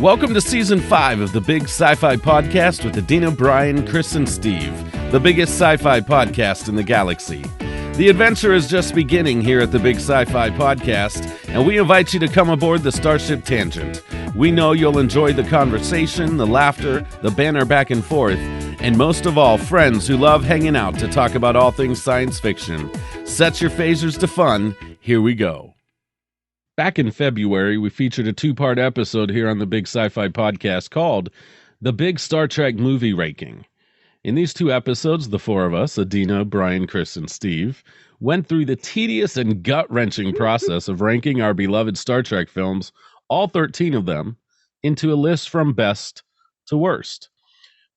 Welcome to Season 5 of the Big Sci-Fi Podcast with Adina, Brian, Cris, and Steve, the biggest sci-fi podcast in the galaxy. The adventure is just beginning here at the Big Sci-Fi Podcast, and we invite you to come aboard the Starship Tangent. We know you'll enjoy the conversation, the laughter, the banter back and forth, and most of all, friends who love hanging out to talk about all things science fiction. Set your phasers to fun. Here we go. Back in February, we featured a two-part episode here on the Big Sci-Fi Podcast called The Big Star Trek Movie Ranking. In these two episodes, the four of us, Adina, Brian, Cris, and Steve, went through the tedious and gut-wrenching process of ranking our beloved Star Trek films, all 13 of them, into a list from best to worst.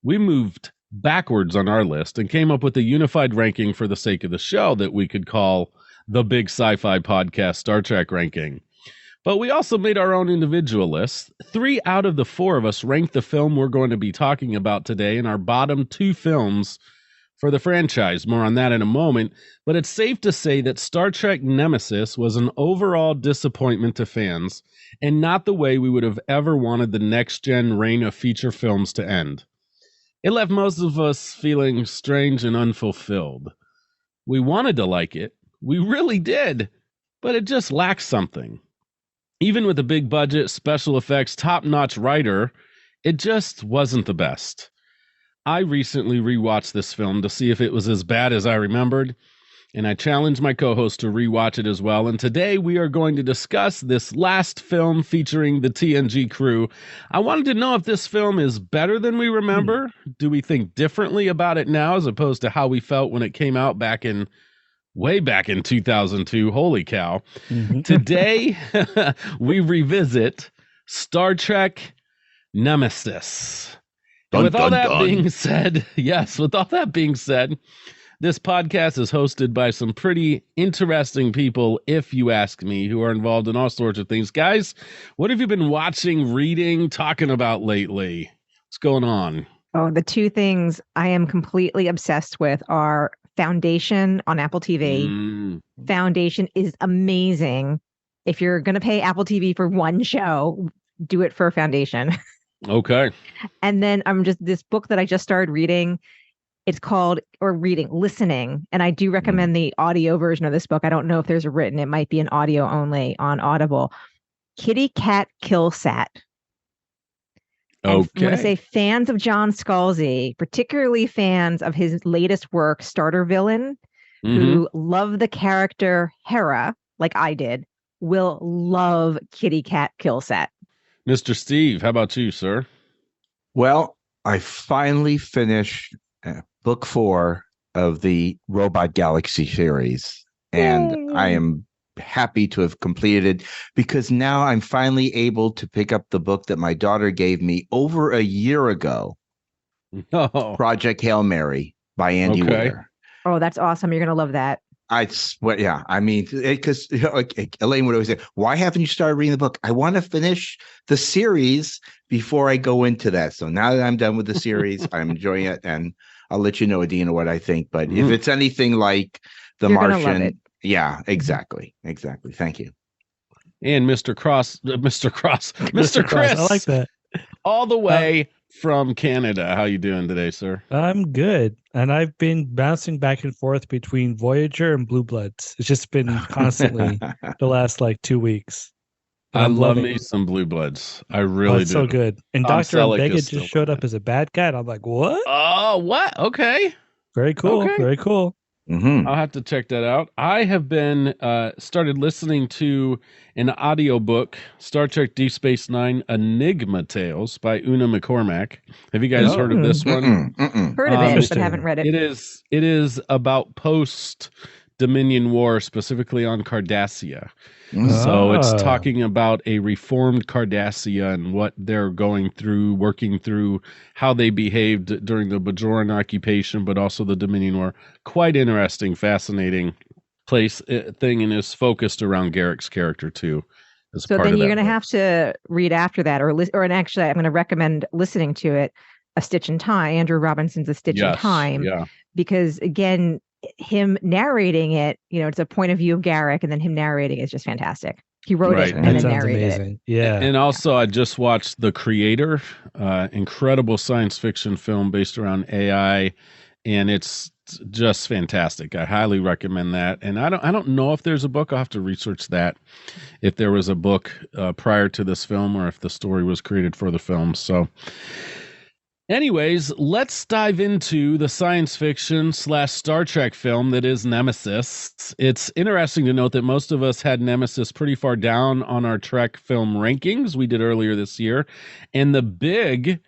We moved backwards on our list and came up with a unified ranking for the sake of the show that we could call the Big Sci-Fi Podcast Star Trek Ranking. But we also made our own individual lists. 3 out of the 4 of us ranked the film we're going to be talking about today in our bottom 2 films for the franchise. More on that in a moment. But it's safe to say that Star Trek Nemesis was an overall disappointment to fans, and not the way we would have ever wanted the next-gen reign of feature films to end. It left most of us feeling strange and unfulfilled. We wanted to like it. We really did. But it just lacks something. Even with a big budget, special effects, top-notch writer, it just wasn't the best. I recently rewatched this film to see if it was as bad as I remembered, and I challenged my co-host to rewatch it as well. And today we are going to discuss this last film featuring the TNG crew. I wanted to know if this film is better than we remember. Do we think differently about it now as opposed to how we felt when it came out way back in 2002. Holy cow. Mm-hmm. Today, we revisit Star Trek Nemesis. And with all that being said, this podcast is hosted by some pretty interesting people, if you ask me, who are involved in all sorts of things. Guys, what have you been watching, reading, talking about lately? What's going on? Oh, the 2 things I am completely obsessed with are Foundation on Apple TV. Foundation is amazing. If you're going to pay Apple TV for one show, do it for Foundation. Okay. And then this book that I just started reading. It's called, listening. And I do recommend the audio version of this book. I don't know if there's a written, it might be an audio only on Audible. Kitty Cat Kill Sat. And okay. I'm going to say fans of John Scalzi, particularly fans of his latest work, Starter Villain, who love the character Hera, like I did, will love Kitty Cat Kill Sat. Mr. Steve, how about you, sir? Well, I finally finished book 4 of the Robot Galaxy series, and I am happy to have completed it because now I'm finally able to pick up the book that my daughter gave me over a year ago. Project Hail Mary by Andy Weir. Oh, that's awesome. You're going to love that. I swear, yeah. I mean, because like Elaine would always say, why haven't you started reading the book? I want to finish the series before I go into that. So now that I'm done with the series, I'm enjoying it, and I'll let you know, Adina, what I think. But if it's anything like The Martian, yeah, exactly. Thank you. And Mr. Cris. I like that. All the way from Canada. How you doing today, sir? I'm good. And I've been bouncing back and forth between Voyager and Blue Bloods. It's just been constantly the last 2 weeks. I love me some Blue Bloods. I really do. So good. And Dr. Omega just showed up as a bad guy. And I'm like, what? Oh, what? Okay. Very cool. Okay. Very cool. I'll have to check that out. I have been started listening to an audiobook, Star Trek Deep Space Nine Enigma Tales by Una McCormack. Have you guys heard of this one? Heard of it, but haven't read it. It is about post-Dominion War, specifically on Cardassia. So it's talking about a reformed Cardassia and what they're going through, working through how they behaved during the Bajoran occupation, but also the Dominion War. Quite interesting, fascinating thing, and is focused around Garrick's character too. So then you're going to have to read after that, and actually I'm going to recommend listening to it, A Stitch in Time, Andrew Robinson's A Stitch in Time, because again, him narrating it, it's a point of view of Garrick, and then him narrating is just fantastic. He wrote Right. it and That then sounds narrated it. amazing. Yeah. And also, I just watched The Creator, incredible science fiction film based around AI, and it's just fantastic. I highly recommend that. And I don't know if there's a book. I'll have to research that. If there was a book prior to this film, or if the story was created for the film. So, anyways, let's dive into the science fiction / Star Trek film that is Nemesis. It's interesting to note that most of us had Nemesis pretty far down on our Trek film rankings we did earlier this year. And the big,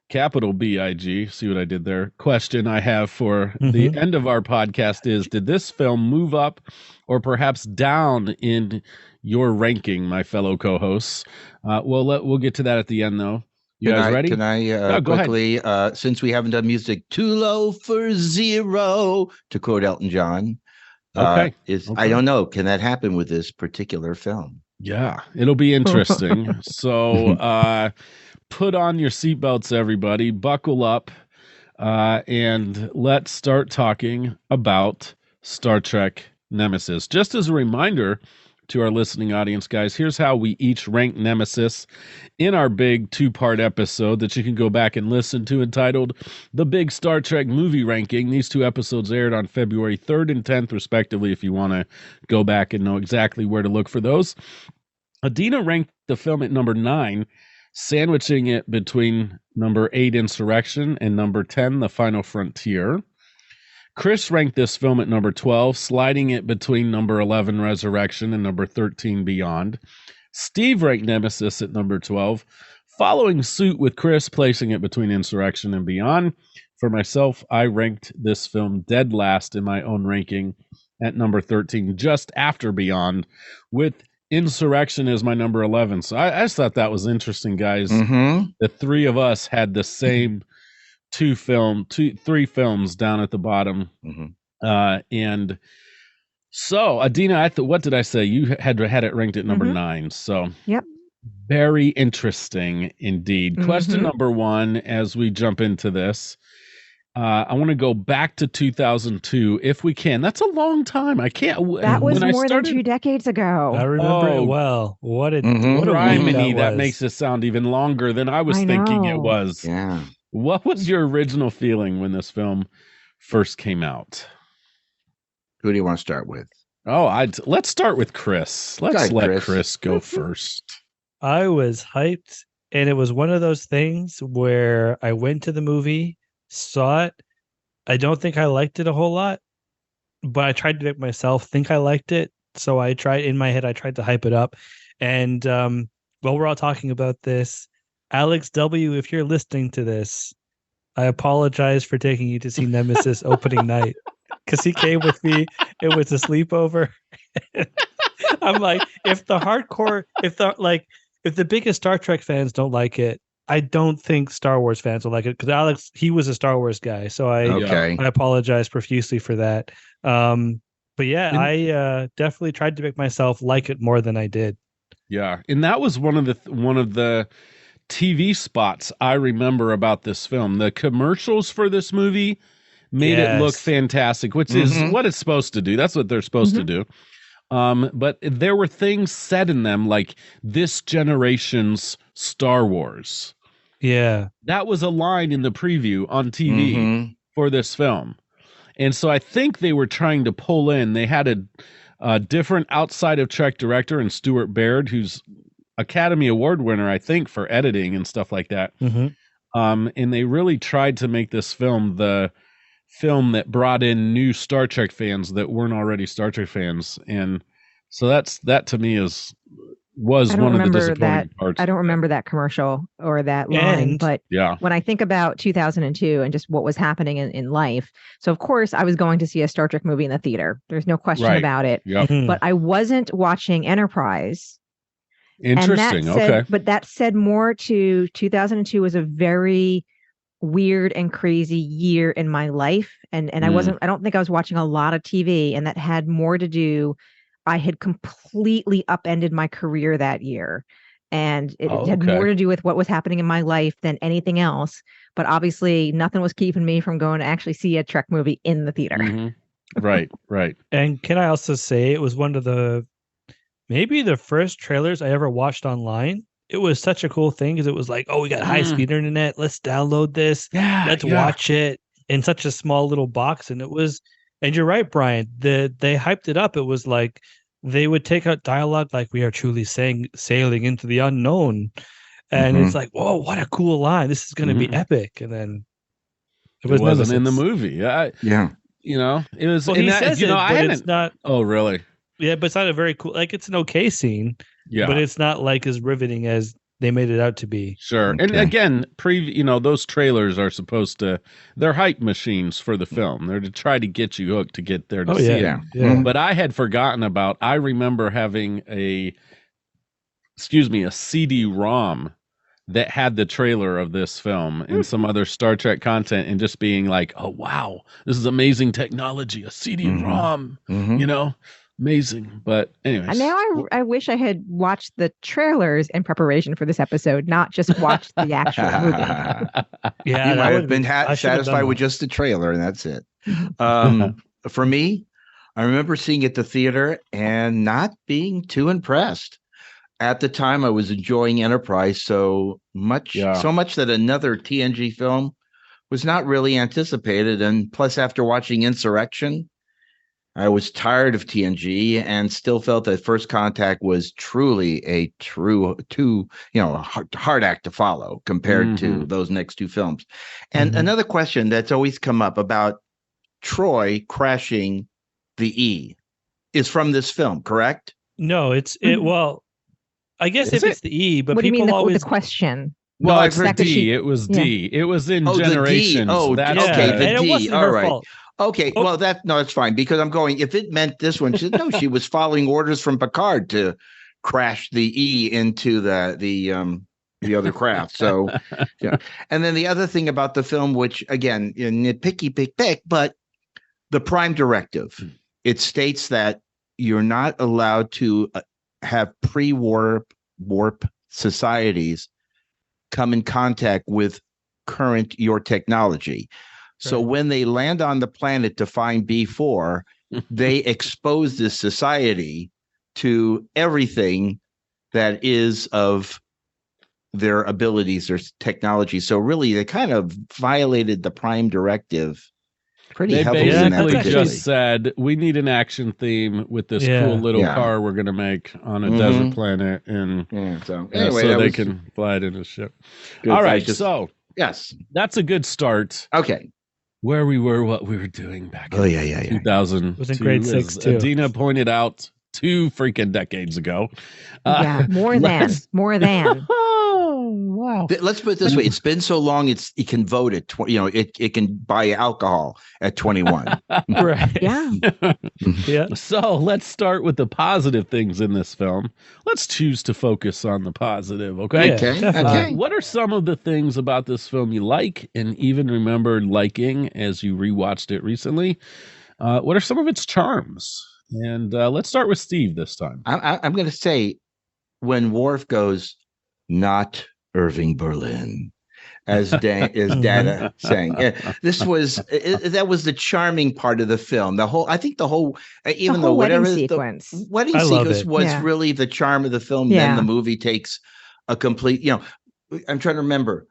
capital BIG, see what I did there, question I have for the end of our podcast is, did this film move up or perhaps down in your ranking, my fellow co-hosts? We'll get to that at the end, though. You guys ready? Can I Go ahead. quickly, since we haven't done music, too low for zero, to quote Elton John. Okay. I don't know. Can that happen with this particular film? Yeah, it'll be interesting. So put on your seatbelts, everybody. Buckle up, and let's start talking about Star Trek Nemesis. Just as a reminder to our listening audience, guys, here's how we each rank Nemesis in our big 2-part episode that you can go back and listen to, entitled The Big Star Trek Movie Ranking. These 2 episodes aired on February 3rd and 10th, respectively, if you want to go back and know exactly where to look for those. Adina ranked the film at number 9, sandwiching it between number 8, Insurrection, and number 10, The Final Frontier. Cris ranked this film at number 12, sliding it between number 11, Resurrection, and number 13, Beyond. Steve ranked Nemesis at number 12, following suit with Cris, placing it between Insurrection and Beyond. For myself, I ranked this film dead last in my own ranking at number 13, just after Beyond, with Insurrection as my number 11. So I just thought that was interesting, guys. The 3 of us had the same 3 films down at the bottom. And so, Adina, what did I say? You had it ranked at number 9. So, yep. Very interesting indeed. Question number 1, as we jump into this, I want to go back to 2002 if we can. That's a long time. I can't. That was more than 2 decades ago. I remember it well. What a Rhyminy, that makes it sound even longer than I was thinking it was. Yeah. What was your original feeling when this film first came out? Who do you want to start with? Let's start with Cris. Let's let Cris go first. I was hyped, and it was one of those things where I went to the movie, saw it. I don't think I liked it a whole lot, but I tried to make myself think I liked it. So I tried to hype it up. And while we're all talking about this, Alex W., if you're listening to this, I apologize for taking you to see Nemesis opening night, because he came with me. It was a sleepover. I'm like, if the biggest Star Trek fans don't like it, I don't think Star Wars fans will like it, because Alex, he was a Star Wars guy. So I apologize profusely for that. But yeah, I definitely tried to make myself like it more than I did. Yeah. And that was one of the TV spots I remember about this film. The commercials for this movie made it look fantastic, which is what it's supposed to do. That's what they're supposed to do. But there were things said in them like this generation's Star Wars. Yeah. That was a line in the preview on TV for this film. And so I think they were trying to pull in. They had a different outside of Trek director in Stuart Baird, who's Academy Award winner, I think, for editing and stuff like that. And they really tried to make this film the film that brought in new Star Trek fans that weren't already Star Trek fans. And so that to me was one of the disappointing parts. I don't remember that commercial or that line, but when I think about 2002 and just what was happening in life. So of course I was going to see a Star Trek movie in the theater. There's no question about it. But I wasn't watching Enterprise. Interesting. But that said more to 2002 was a very weird and crazy year in my life. And I don't think I was watching a lot of TV, and that had more to do. I had completely upended my career that year, and it had more to do with what was happening in my life than anything else. But obviously nothing was keeping me from going to actually see a Trek movie in the theater. Right. And can I also say it was one of the maybe the first trailers I ever watched online. It was such a cool thing because it was like, oh, we got high-speed internet. Let's download this. Let's watch it in such a small little box. And it was, and you're right, Brian, they hyped it up. It was like they would take out dialogue like, we are truly sailing into the unknown. And it's like, whoa, what a cool line. This is going to be epic. And then it wasn't Nemesis. In the movie. You know, it was. Well, he says it, but it's not. Oh, really? Yeah, but it's not a very cool. Like, it's an okay scene. Yeah, but it's not like as riveting as they made it out to be. Sure. Okay. And again, those trailers are supposed to. They're hype machines for the film. They're to try to get you hooked to get there to see it. Yeah. But I had forgotten about. I remember having a CD-ROM that had the trailer of this film and some other Star Trek content, and just being like, oh, wow, this is amazing technology, a CD-ROM, amazing. But anyways. Now I wish I had watched the trailers in preparation for this episode, not just watched the actual movie. Yeah, you might have been satisfied with just the trailer, and that's it. For me, I remember seeing it at the theater and not being too impressed. At the time, I was enjoying Enterprise so much that another TNG film was not really anticipated. And plus, after watching Insurrection, I was tired of TNG and still felt that First Contact was truly a hard act to follow compared to those next two films. And another question that's always come up about Troy crashing the E is from this film, correct? No, well, I guess it's the E, but what people do you mean always the question. Well, it's D. It was D. It was in Generations. The D. All right. Fault. Okay. Oh. Well, it's fine, because I'm going. If it meant this one, she said, no, she was following orders from Picard to crash the E into the other craft. So, And then the other thing about the film, which again, nitpicky, but the Prime Directive, it states that you're not allowed to have pre-warp societies come in contact with your technology. Right. So when they land on the planet to find B4, they expose this society to everything that is of their abilities or technology. So really, they kind of violated the Prime Directive pretty heavily. They basically just said, we need an action theme with this cool little car we're going to make on a desert planet, and so they can fly it in a ship. All right, so yes, that's a good start. Okay. Where we were, what we were doing back in 2000. It was in grade 6 too. Adina pointed out 2 freaking decades ago. More than. Oh, wow. Let's put it this way. It's been so long, it can vote at 20, it can buy alcohol at 21. Right. Yeah. So let's start with the positive things in this film. Let's choose to focus on the positive. Okay. Okay. What are some of the things about this film you like and even remembered liking as you rewatched it recently? What are some of its charms? And let's start with Steve this time. I'm going to say, when Worf goes, not Irving Berlin, as Data saying, that was the charming part of the film. The whole wedding sequence was really the charm of the film. Then the movie takes a complete. I'm trying to remember,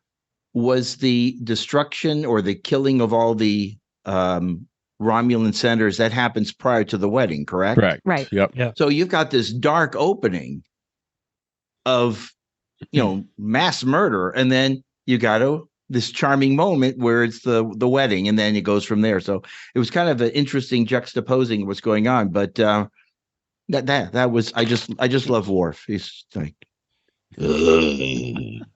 was the destruction or the killing of all the Romulan senators that happens prior to the wedding, correct? Right. Yep. So you've got this dark opening of mass murder, and then you got this charming moment where it's the wedding, and then it goes from there. So it was kind of an interesting juxtaposing what's going on. But that was I just love Worf. He's like, and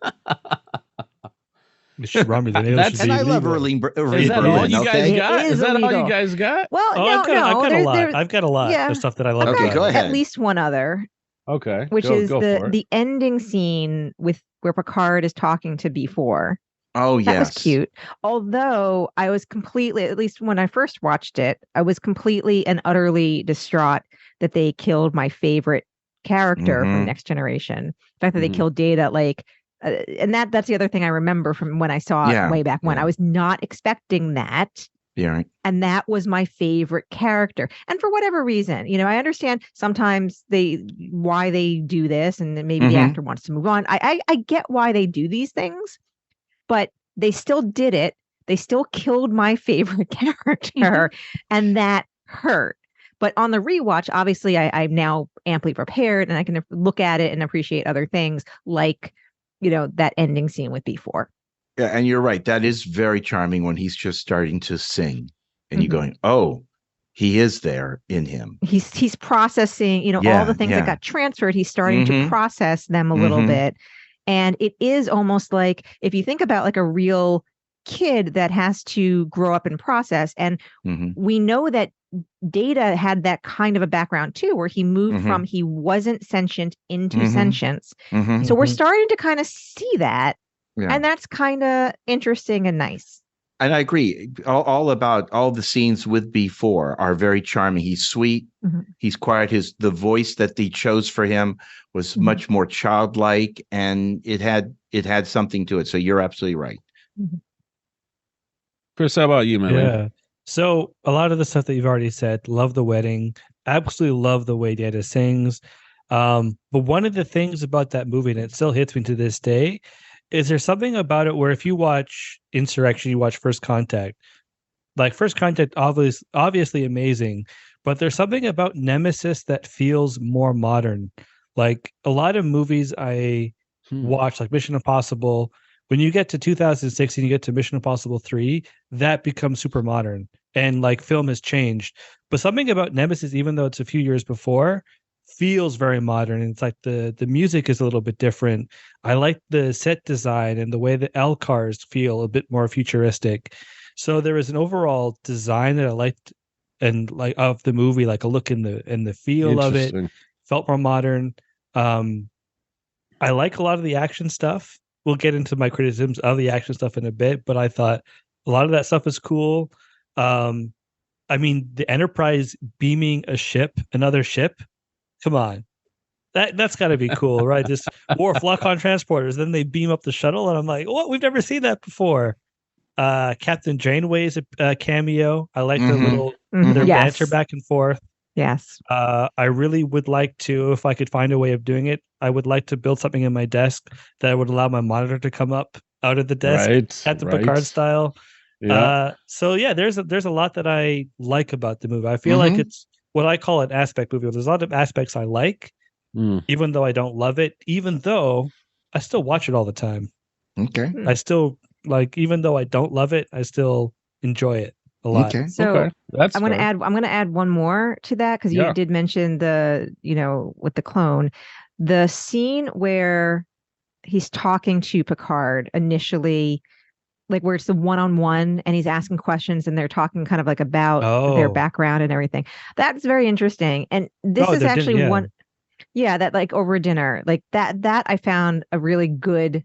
I love Irving Berlin. Is that all you guys got? Is that all you guys got? Well, I've got a lot. I've got a lot of stuff that I love. Okay, go ahead. At least one other. Okay. Which is the ending scene where Picard is talking to B4. Oh, yes. That was cute. Although I was completely, at least when I first watched it, I was completely and utterly distraught that they killed my favorite character from Next Generation. The fact that they killed Data, and that's the other thing I remember from when I saw it way back when. I was not expecting that. Yeah. Right. And that was my favorite character. And for whatever reason, I understand sometimes why they do this, and then maybe the actor wants to move on. I get why they do these things, but they still did it. They still killed my favorite character, and that hurt. But on the rewatch, obviously, I'm now amply prepared, and I can look at it and appreciate other things, like that ending scene with B4. Yeah, and you're right. That is very charming when he's just starting to sing, and you're going, "Oh, he is there in him." He's processing, all the things that got transferred. He's starting to process them a little bit, and it is almost like, if you think about like a real kid that has to grow up and process, and we know that Data had that kind of a background too, where he moved from he wasn't sentient into sentience. So we're starting to kind of see that. Yeah. And that's kind of interesting and nice. And I agree. All the scenes with B4 are very charming. He's sweet. He's quiet. The voice that they chose for him was much more childlike, and it had something to it. So you're absolutely right. Cris, how about you, man? Yeah. So a lot of the stuff that you've already said, love the wedding. Absolutely love the way Data sings. But one of the things about that movie, and it still hits me to this day, is there something about it where if you watch Insurrection, you watch First Contact, like First Contact, obviously amazing, but there's something about Nemesis that feels more modern. Like a lot of movies I watch, like Mission Impossible, when you get to 2006 and you get to Mission Impossible 3, that becomes super modern, and like film has changed. But something about Nemesis, even though it's a few years before, feels very modern, and it's like the music is a little bit different. I like the set design and the way the L cars feel a bit more futuristic. So there was an overall design that I liked, and like of the movie, like a look in the feel of it felt more modern. I like a lot of the action stuff. We'll get into my criticisms of the action stuff in a bit, but I thought a lot of that stuff is cool. I mean, the Enterprise beaming another ship. Come on. That's got to be cool, right? Just Worf lock-on transporters, then they beam up the shuttle, and I'm like, what? We've never seen that before. Captain Janeway's a cameo. I like the little their banter back and forth. Yes. I really would like to, if I could find a way of doing it, I would like to build something in my desk that would allow my monitor to come up out of the desk at the Picard style. Yeah. So yeah, there's a lot that I like about the movie. I feel like it's what I call an aspect movie. There's a lot of aspects I like, even though I don't love it, even though I still watch it all the time. Okay. I still even though I don't love it, I still enjoy it a lot. Okay. So I'm going to add one more to that, because you did mention with the clone, the scene where he's talking to Picard initially, like where it's the one-on-one and he's asking questions and they're talking kind of like about their background and everything. That's very interesting. And this is actually that like over dinner, like that I found a really good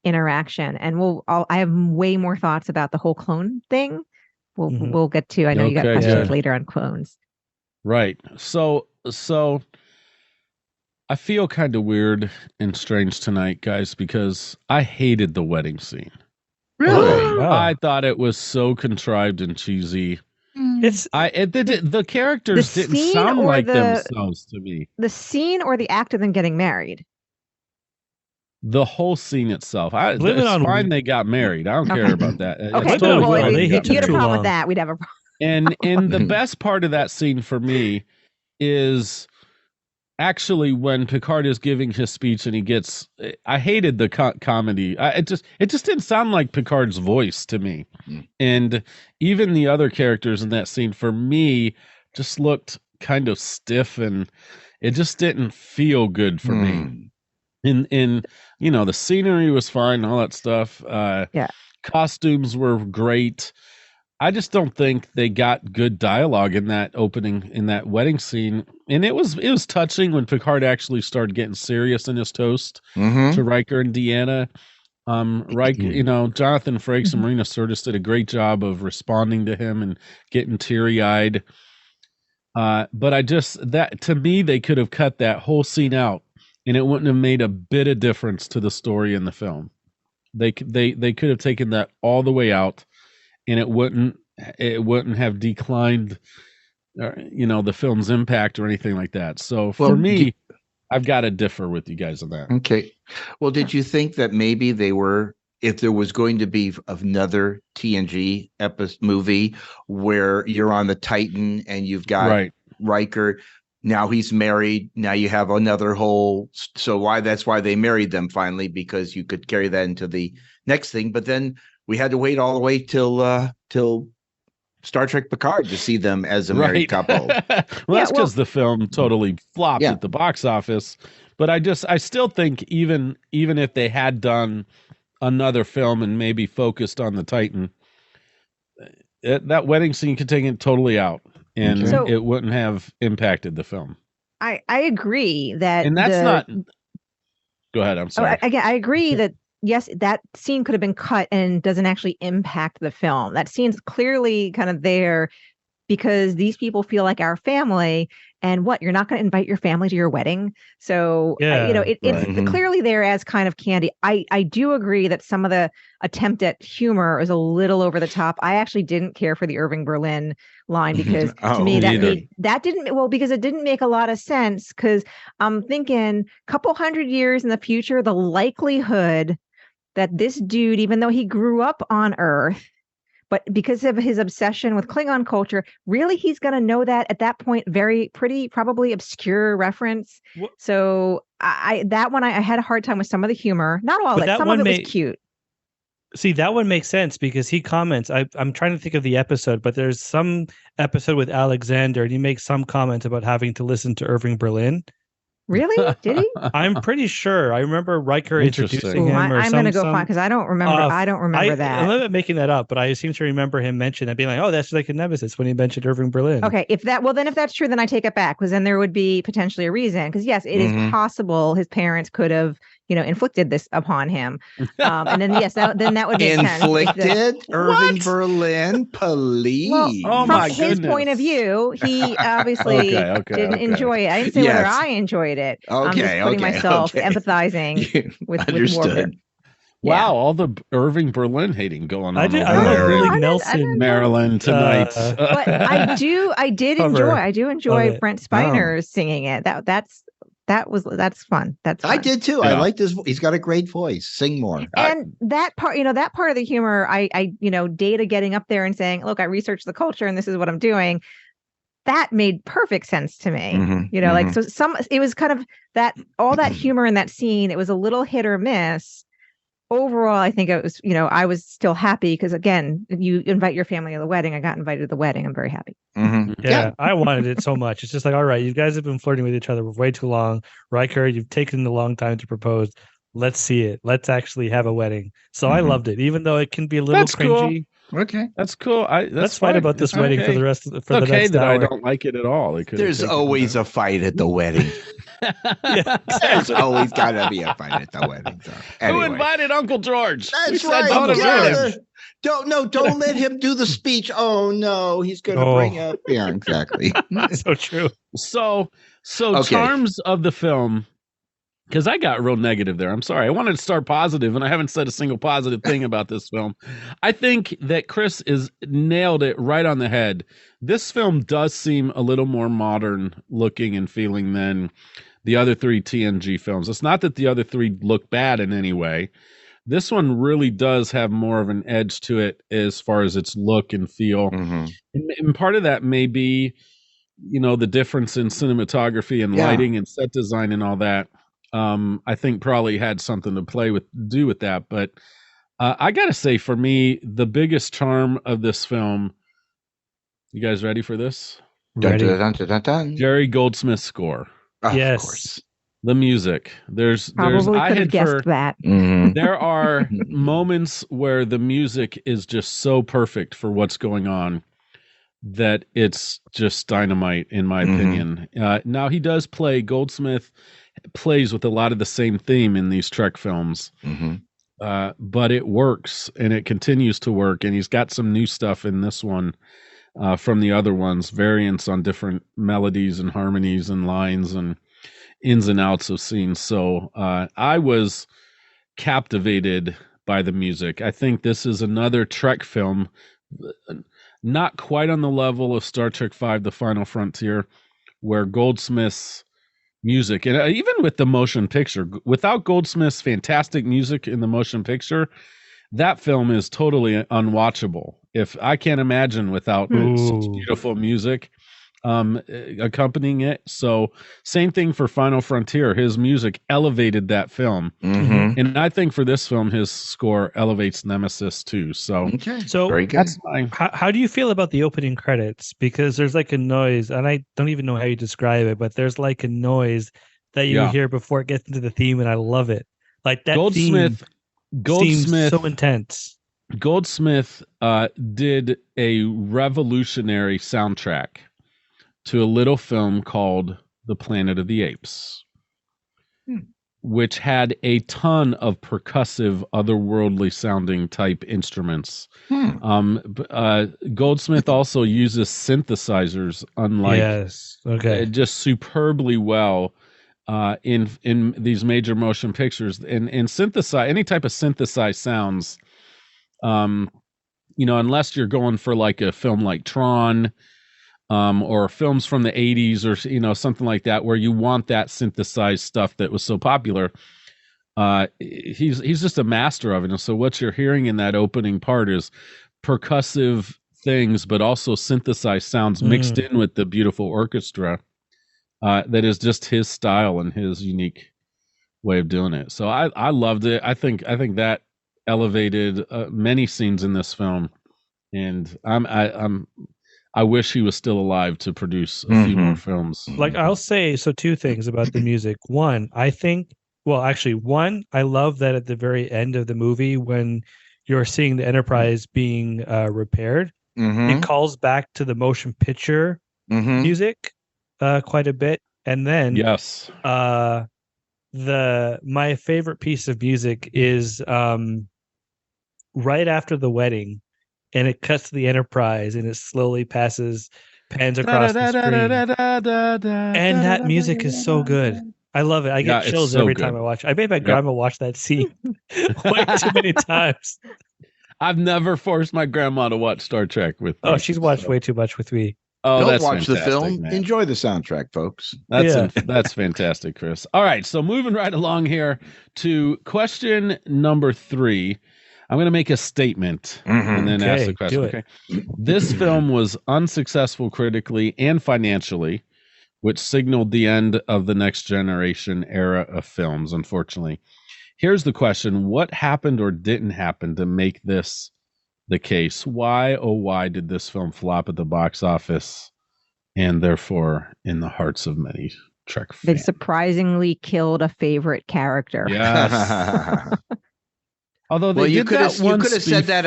interaction. And I have way more thoughts about the whole clone thing. We'll get to. I know you got questions later on clones. Right. So I feel kind of weird and strange tonight, guys, because I hated the wedding scene. Really? Wow. I thought it was so contrived and cheesy. The characters didn't sound like themselves to me. The scene or the act of them getting married? The whole scene itself. It's fine they got married. I don't care about that. Okay, you had a problem with that. We'd have a problem. And the best part of that scene for me is actually when Picard is giving his speech and he gets. I hated the comedy. It just didn't sound like Picard's voice to me, and even the other characters in that scene for me just looked kind of stiff, and it just didn't feel good for me. In the scenery was fine, all that stuff. Costumes were great. I just don't think they got good dialogue in that wedding scene. And it was touching when Picard actually started getting serious in his toast to Riker and Deanna. Jonathan Frakes and Marina Sirtis did a great job of responding to him and getting teary-eyed. But to me, they could have cut that whole scene out, and it wouldn't have made a bit of difference to the story in the film. They could have taken that all the way out, and it wouldn't it wouldn't have declined, the film's impact or anything like that. So for me, I've got to differ with you guys on that. Okay. Well, did you think that maybe if there was going to be another TNG movie where you're on the Titan and you've got Riker, now he's married, now you have another whole, so that's why they married them finally, because you could carry that into the next thing. But then we had to wait all the way till Star Trek Picard to see them as a married couple. That's because the film totally flopped at the box office. But I still think even if they had done another film and maybe focused on the Titan, that wedding scene could take it totally out, and it wouldn't have impacted the film. I agree that, and that's not. Go ahead. I'm sorry. I agree that. Yes, that scene could have been cut and doesn't actually impact the film. That scene's clearly kind of there because these people feel like our family. And you're not going to invite your family to your wedding. So, it's clearly there as kind of candy. I do agree that some of the attempt at humor is a little over the top. I actually didn't care for the Irving Berlin line because to me because it didn't make a lot of sense, because I'm thinking a couple hundred years in the future, the likelihood that this dude, even though he grew up on Earth, but because of his obsession with Klingon culture, really he's going to know that at that point, pretty probably obscure reference. So I had a hard time with some of the humor. Not all of it. Some of it was cute. See, that one makes sense because he comments. I'm trying to think of the episode, but there's some episode with Alexander, and he makes some comment about having to listen to Irving Berlin. Really? Did he? I'm pretty sure. I remember Riker introducing him. I'm going to go find, because I don't remember. I don't remember that. I'm not making that up, but I seem to remember him mention that, being like, "Oh, that's like a Nemesis," when he mentioned Irving Berlin. Okay, if that's true, then I take it back, because then there would be potentially a reason. Because yes, it is possible his parents could have, inflicted this upon him, and then then that would make sense. Inflicted Irving Berlin, police. Well, from his point of view, he obviously didn't enjoy it. I didn't say whether I enjoyed it. I'm just putting myself empathizing with Morgan. Wow, all the Irving Berlin hating going on. I love Willie Nelson, Maryland tonight. But I did enjoy Brent Spiner singing it. That's fun. That's fun. I did too. Yeah. I liked he's got a great voice. Sing more. And that part of the humor, Data getting up there and saying, "Look, I researched the culture and this is what I'm doing." That made perfect sense to me. It was kind of all that humor in that scene. It was a little hit or miss. Overall, I think it was, I was still happy because, again, you invite your family to the wedding. I got invited to the wedding. I'm very happy. Yeah, I wanted it so much. It's just like, all right, you guys have been flirting with each other for way too long. Riker, you've taken a long time to propose. Let's see it. Let's actually have a wedding. So I loved it, even though it can be a little cringy. Cool. Okay, that's cool. Let's fight about this wedding for the rest of the next hour. I don't like it at all. There's always a fight at the wedding. There's always got to be a fight at the wedding. So, anyway. Who invited Uncle George? That's right. Don't let him do the speech. Oh no, he's going to bring up. Yeah, exactly. So true. So charms of the film. Because I got real negative there. I'm sorry. I wanted to start positive, and I haven't said a single positive thing about this film. I think that Cris is nailed it right on the head. This film does seem a little more modern looking and feeling than the other three TNG films. It's not that the other three look bad in any way. This one really does have more of an edge to it as far as its look and feel. And part of that may be, the difference in cinematography and lighting and set design and all that. I think probably had something to do with that. But I got to say, for me, the biggest charm of this film, you guys ready for this? Dun, dun, dun, dun, dun. Jerry Goldsmith's score. Yes. Of course. The music. Probably could have guessed that. There are moments where the music is just so perfect for what's going on that it's just dynamite, in my opinion. Now, Goldsmith plays with a lot of the same theme in these Trek films, but it works and it continues to work. And he's got some new stuff in this one from the other ones, variants on different melodies and harmonies and lines and ins and outs of scenes. So I was captivated by the music. I think this is another Trek film. not quite on the level of Star Trek V: The Final Frontier, where Goldsmith's music, and even with the motion picture, without Goldsmith's fantastic music in the motion picture, that film is totally unwatchable. If I can't imagine without such beautiful music accompanying it. So same thing for Final Frontier. His music elevated that film. Mm-hmm. And I think for this film, his score elevates Nemesis too. So, so very good. that's my... How do you feel about the opening credits? Because there's like a noise, and I don't even know how you describe it, but there's like a noise that you hear before it gets into the theme, and I love it. Like that Goldsmith seems so intense. Goldsmith did a revolutionary soundtrack to a little film called The Planet of the Apes, which had a ton of percussive, otherworldly sounding type instruments. Goldsmith also uses synthesizers, unlike just superbly well in these major motion pictures. And synthesize any type of synthesized sounds, unless you're going for like a film like Tron, or films from the 80s, or something like that, where you want that synthesized stuff that was so popular. He's just a master of it. And so what you're hearing in that opening part is percussive things, but also synthesized sounds mixed in with the beautiful orchestra. That is just his style and his unique way of doing it. So I loved it. I think that elevated many scenes in this film, and I wish he was still alive to produce a few more films. Like, I'll say, so two things about the music. One, I love that at the very end of the movie, when you're seeing the Enterprise being repaired, it calls back to the motion picture music quite a bit. And then my favorite piece of music is right after the wedding, and it cuts to the Enterprise, and it slowly pans across the screen. And that music is so good. I love it. I get chills every time I watch it. I made my grandma watch that scene way too many times. I've never forced my grandma to watch Star Trek with me. Oh, she's watched way too much with me. Oh, don't watch the film. Man. Enjoy the soundtrack, folks. That's fantastic, Chris. All right, so moving right along here to question number 3. I'm going to make a statement and then ask the question. Okay. This film was unsuccessful critically and financially, which signaled the end of the next generation era of films, unfortunately. Here's the question. What happened or didn't happen to make this the case? Why, oh, why did this film flop at the box office and therefore in the hearts of many Trek fans? They surprisingly killed a favorite character. Yes. Although you could have said that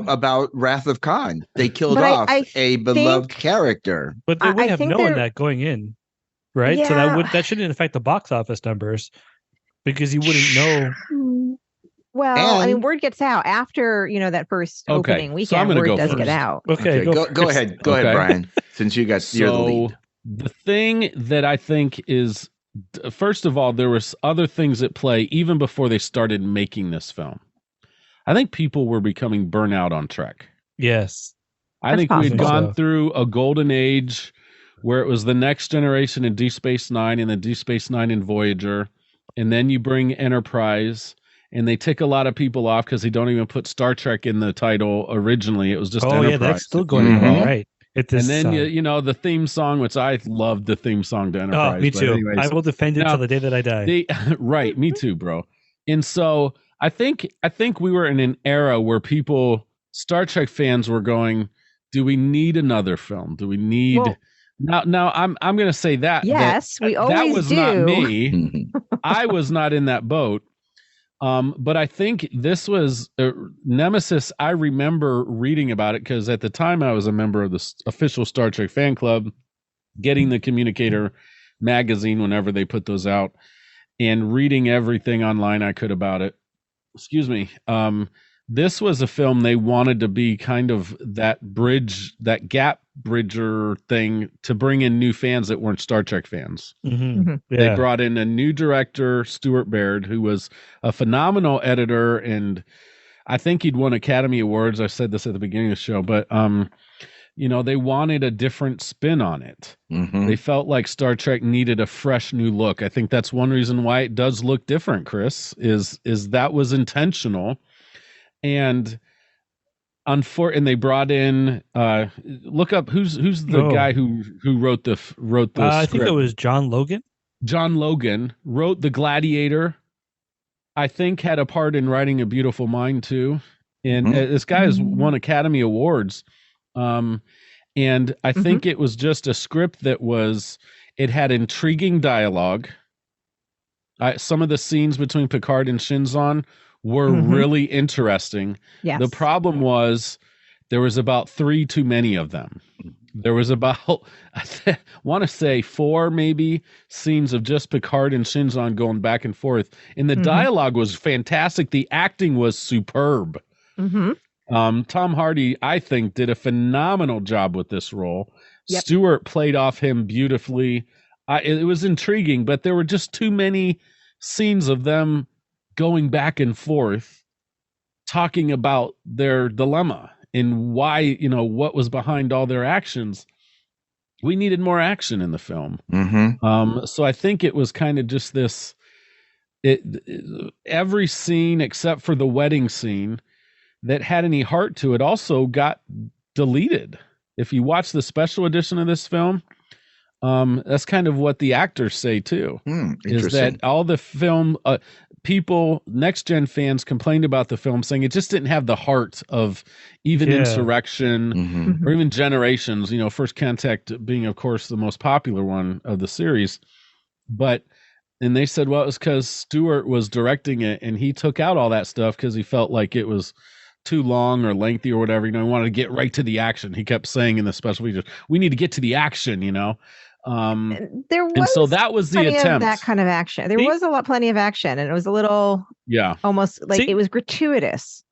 about Wrath of Khan. They killed off a beloved character, but they would have known that going in, right? Yeah. So that shouldn't affect the box office numbers, because you wouldn't know. Well, word gets out after that first opening weekend. So word does get out. Okay, go ahead, Brian. Since you're the lead. The thing that I think is, first of all, there was other things at play even before they started making this film. I think people were becoming burnout on Trek. Yes. I think we'd gone through a golden age where it was the Next Generation in Deep Space Nine and the Deep Space Nine in Voyager. And then you bring Enterprise, and they tick a lot of people off because they don't even put Star Trek in the title originally. It was just Enterprise. Yeah, that's still going on, right? And then the theme song, which I loved the theme song to Enterprise. Oh, me too. Anyways, I will defend it till the day that I die. Right, me too, bro. And so I think we were in an era where Star Trek fans were going, "Do we need another film? Do we need?" Now I'm going to say that. Yes, we always do. That was do. not me. I was not in that boat. But I think this was Nemesis. I remember reading about it because at the time I was a member of the official Star Trek fan club, getting the Communicator magazine whenever they put those out, and reading everything online I could about it. Excuse me. This was a film they wanted to be kind of that gap bridger thing to bring in new fans that weren't Star Trek fans. They brought in a new director, Stuart Baird, who was a phenomenal editor and I think he'd won Academy Awards. I said this at the beginning of the show, but they wanted a different spin on it. Mhm. They felt like Star Trek needed a fresh new look. I think that's one reason why it does look different, Chris, is that was intentional. And and they brought in look up who's the guy who wrote the I script. think it was John Logan. John Logan wrote The Gladiator. I think had a part in writing A Beautiful Mind too. And this guy has won Academy Awards. And I think it was just a script it had intriguing dialogue. Some of the scenes between Picard and Shinzon were really interesting. Yes. The problem was there was about 3 too many of them. There was about, I want to say 4 maybe scenes of just Picard and Shinzon going back and forth. And the dialogue was fantastic. The acting was superb. Tom Hardy, I think, did a phenomenal job with this role. Yep. Stewart played off him beautifully. It was intriguing, but there were just too many scenes of them going back and forth, talking about their dilemma and why, what was behind all their actions. We needed more action in the film. So I think it was kind of just this, every scene except for the wedding scene that had any heart to it also got deleted. If you watch the special edition of this film, that's kind of what the actors say too, is that all the film people, next gen fans complained about the film saying it just didn't have the heart of even Insurrection or even Generations, First Contact being of course the most popular one of the series. And they said, well, it was because Stewart was directing it and he took out all that stuff because he felt like it was too long or lengthy or whatever. He wanted to get right to the action. He kept saying in the special features, we need to get to the action, there was, and so that was the attempt. That kind of action. There was plenty of action, and it was a little, almost like it was gratuitous.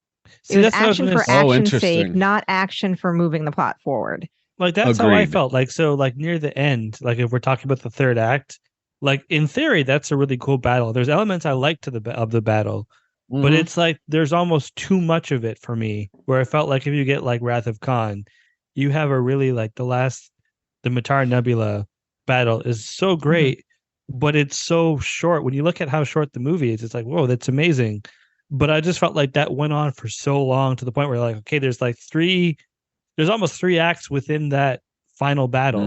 It was action for action's sake, not action for moving the plot forward. Like that's how I felt. Like so, like near the end, like if we're talking about the third act, like in theory, that's a really cool battle. There's elements I liked of the battle. But it's like there's almost too much of it for me, where I felt like if you get like Wrath of Khan, you have a really like the Matar Nebula battle is so great, but it's so short. When you look at how short the movie is, it's like, whoa, that's amazing. But I just felt like that went on for so long to the point where like, okay, there's almost 3 acts within that final battle.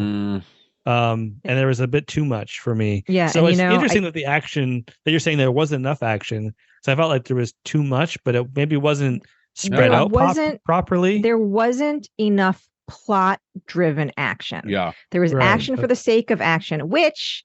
And there was a bit too much for me. Yeah. So it's interesting that the action that you're saying there wasn't enough action. So I felt like there was too much, but it maybe wasn't spread out properly. There wasn't enough plot-driven action. Yeah. There was action for the sake of action, which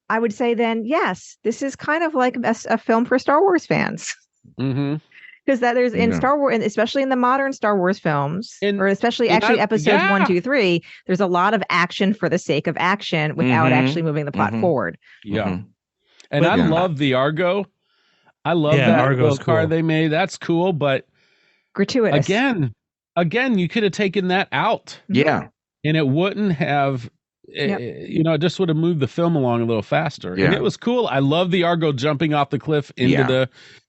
I would say then, yes, this is kind of like a film for Star Wars fans. Because that there's in Star Wars, and especially in the modern Star Wars films, or especially episodes 1, 2, 3, there's a lot of action for the sake of action without actually moving the plot forward. Yeah. And I love the Argo. I love that Argo car they made. That's cool, but gratuitous. Again, you could have taken that out. Yeah. And it wouldn't have, it just would have moved the film along a little faster. Yeah. And it was cool. I love the Argo jumping off the cliff into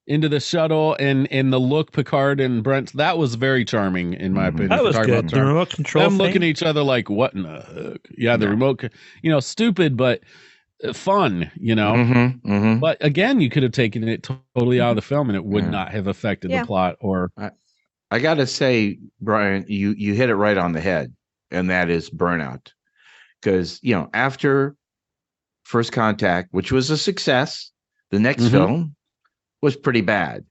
the shuttle and the look Picard and Brent. That was very charming in my opinion. That was good. The remote control them looking at each other like, what in the heck? Yeah, the remote, stupid, but fun, But again, you could have taken it totally out of the film and it would not have affected the plot. Or I gotta say, Brian, you hit it right on the head, and that is burnout. Because after First Contact, which was a success, the next film was pretty bad,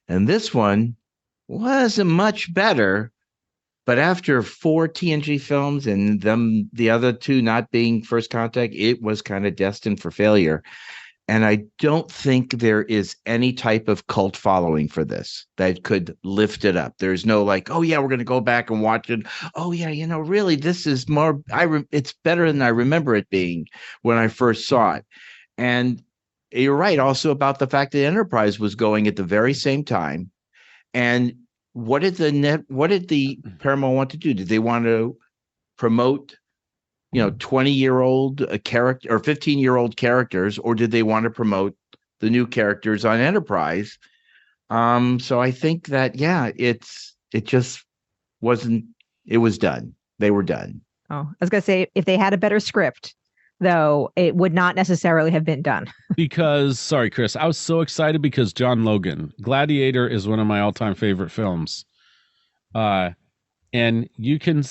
and this one wasn't much better. But after 4 TNG films and the other 2 not being First Contact, it was kind of destined for failure. And I don't think there is any type of cult following for this that could lift it up. There's no like, oh yeah, we're going to go back and watch it. Oh yeah, really, this is more. It's better than I remember it being when I first saw it. And you're right also about the fact that Enterprise was going at the very same time. And what did the Paramount want to do? Did they want to promote 20-year-old character or 15-year-old characters, or did they want to promote the new characters on Enterprise? So I think that it just wasn't. It was done. They were done. Oh, I was gonna say if they had a better script, though, it would not necessarily have been done. Because, sorry, Chris, I was so excited because John Logan, Gladiator, is one of my all-time favorite films. And you can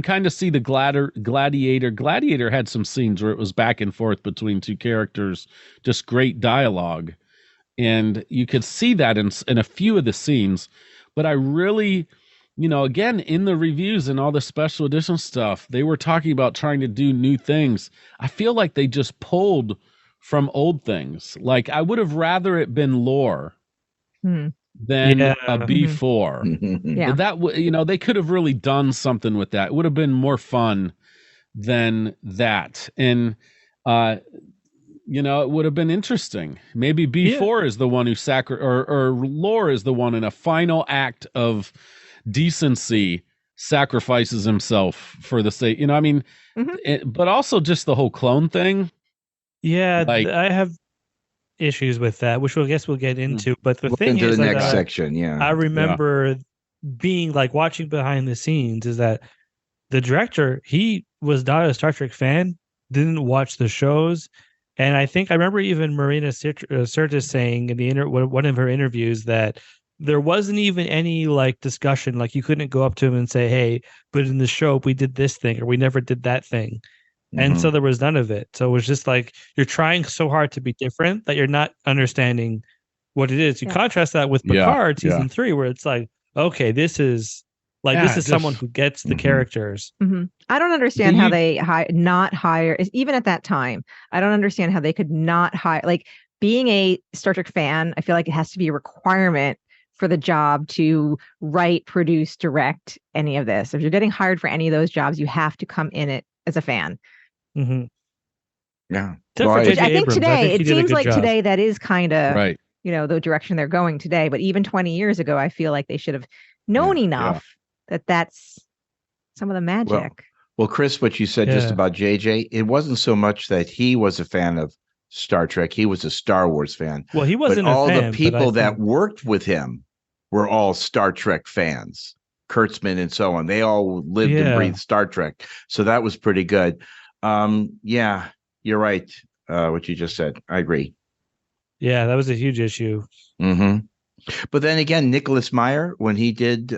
kind of see the Gladiator. Gladiator had some scenes where it was back and forth between two characters, just great dialogue, and you could see that in a few of the scenes. But I really, again, in the reviews and all the special edition stuff, they were talking about trying to do new things. I feel like they just pulled from old things. Like, I would have rather it been lore than a B4. Yeah. But that they could have really done something with that. It would have been more fun than that. And it would have been interesting. Maybe B4 is the one who or lore is the one in a final act of decency sacrifices himself for the sake, but also just the whole clone thing. Yeah, I have issues with that, which we'll get into. But the thing into is, the next section, yeah. I remember being watching behind the scenes is that the director, he was not a Star Trek fan, didn't watch the shows, and I think I remember even Marina Sirtis saying in one of her interviews that there wasn't even any discussion, you couldn't go up to him and say, "Hey, but in the show we did this thing or we never did that thing." And so there was none of it. So it was just you're trying so hard to be different that you're not understanding what it is. You contrast that with Picard season 3, where it's okay, this is someone who gets the characters. I don't understand how they not hire, even at that time. I don't understand how they could not hire. Being a Star Trek fan, I feel like it has to be a requirement for the job to write, produce, direct any of this. If you're getting hired for any of those jobs, you have to come in it as a fan. Yeah. Which I think today, it seems like today that is kind of, right. The direction they're going today. But even 20 years ago, I feel like they should have known enough that that's some of the magic. Well, Chris, what you said just about JJ, it wasn't so much that he was a fan of Star Trek. He was a Star Wars fan. Well, he wasn't all the people that worked with him were all Star Trek fans. Kurtzman and so on. They all lived and breathed Star Trek. So that was pretty good. You're right. What you just said. I agree. Yeah, that was a huge issue. But then again, Nicholas Meyer, when he did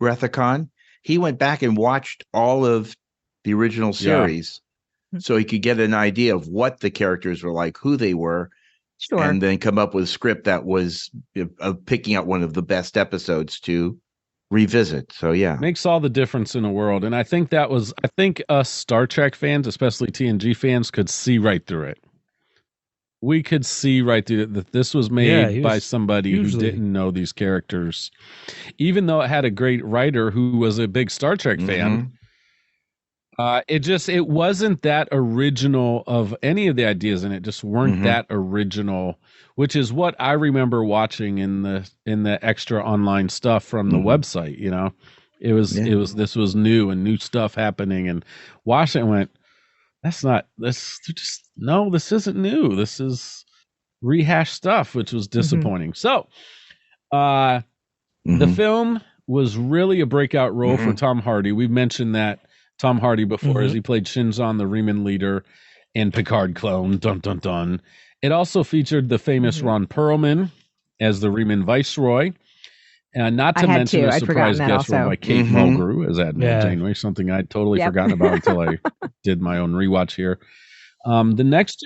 Wrathacon, he went back and watched all of the original series so he could get an idea of what the characters were like, who they were, and then come up with a script that was picking out one of the best episodes to revisit. So makes all the difference in the world. And I think us Star Trek fans, especially TNG fans, could see right through it. We could see right through it that this was made by somebody who didn't know these characters, even though it had a great writer who was a big Star Trek fan. It wasn't that original of any of the ideas, and it just weren't that original, which is what I remember watching in the extra online stuff from the website. This was new and new stuff happening, and watching it went, this isn't new. This is rehashed stuff, which was disappointing. So, the film was really a breakout role for Tom Hardy. We've mentioned that Tom Hardy before, as he played Shinzon, the Riemann leader, and Picard clone. Dun dun dun. It also featured the famous Ron Perlman as the Riemann Viceroy, and not to mention a surprise guest role by Kate Mulgrew as Admiral Janeway, something I'd totally forgotten about until I did my own rewatch here. The next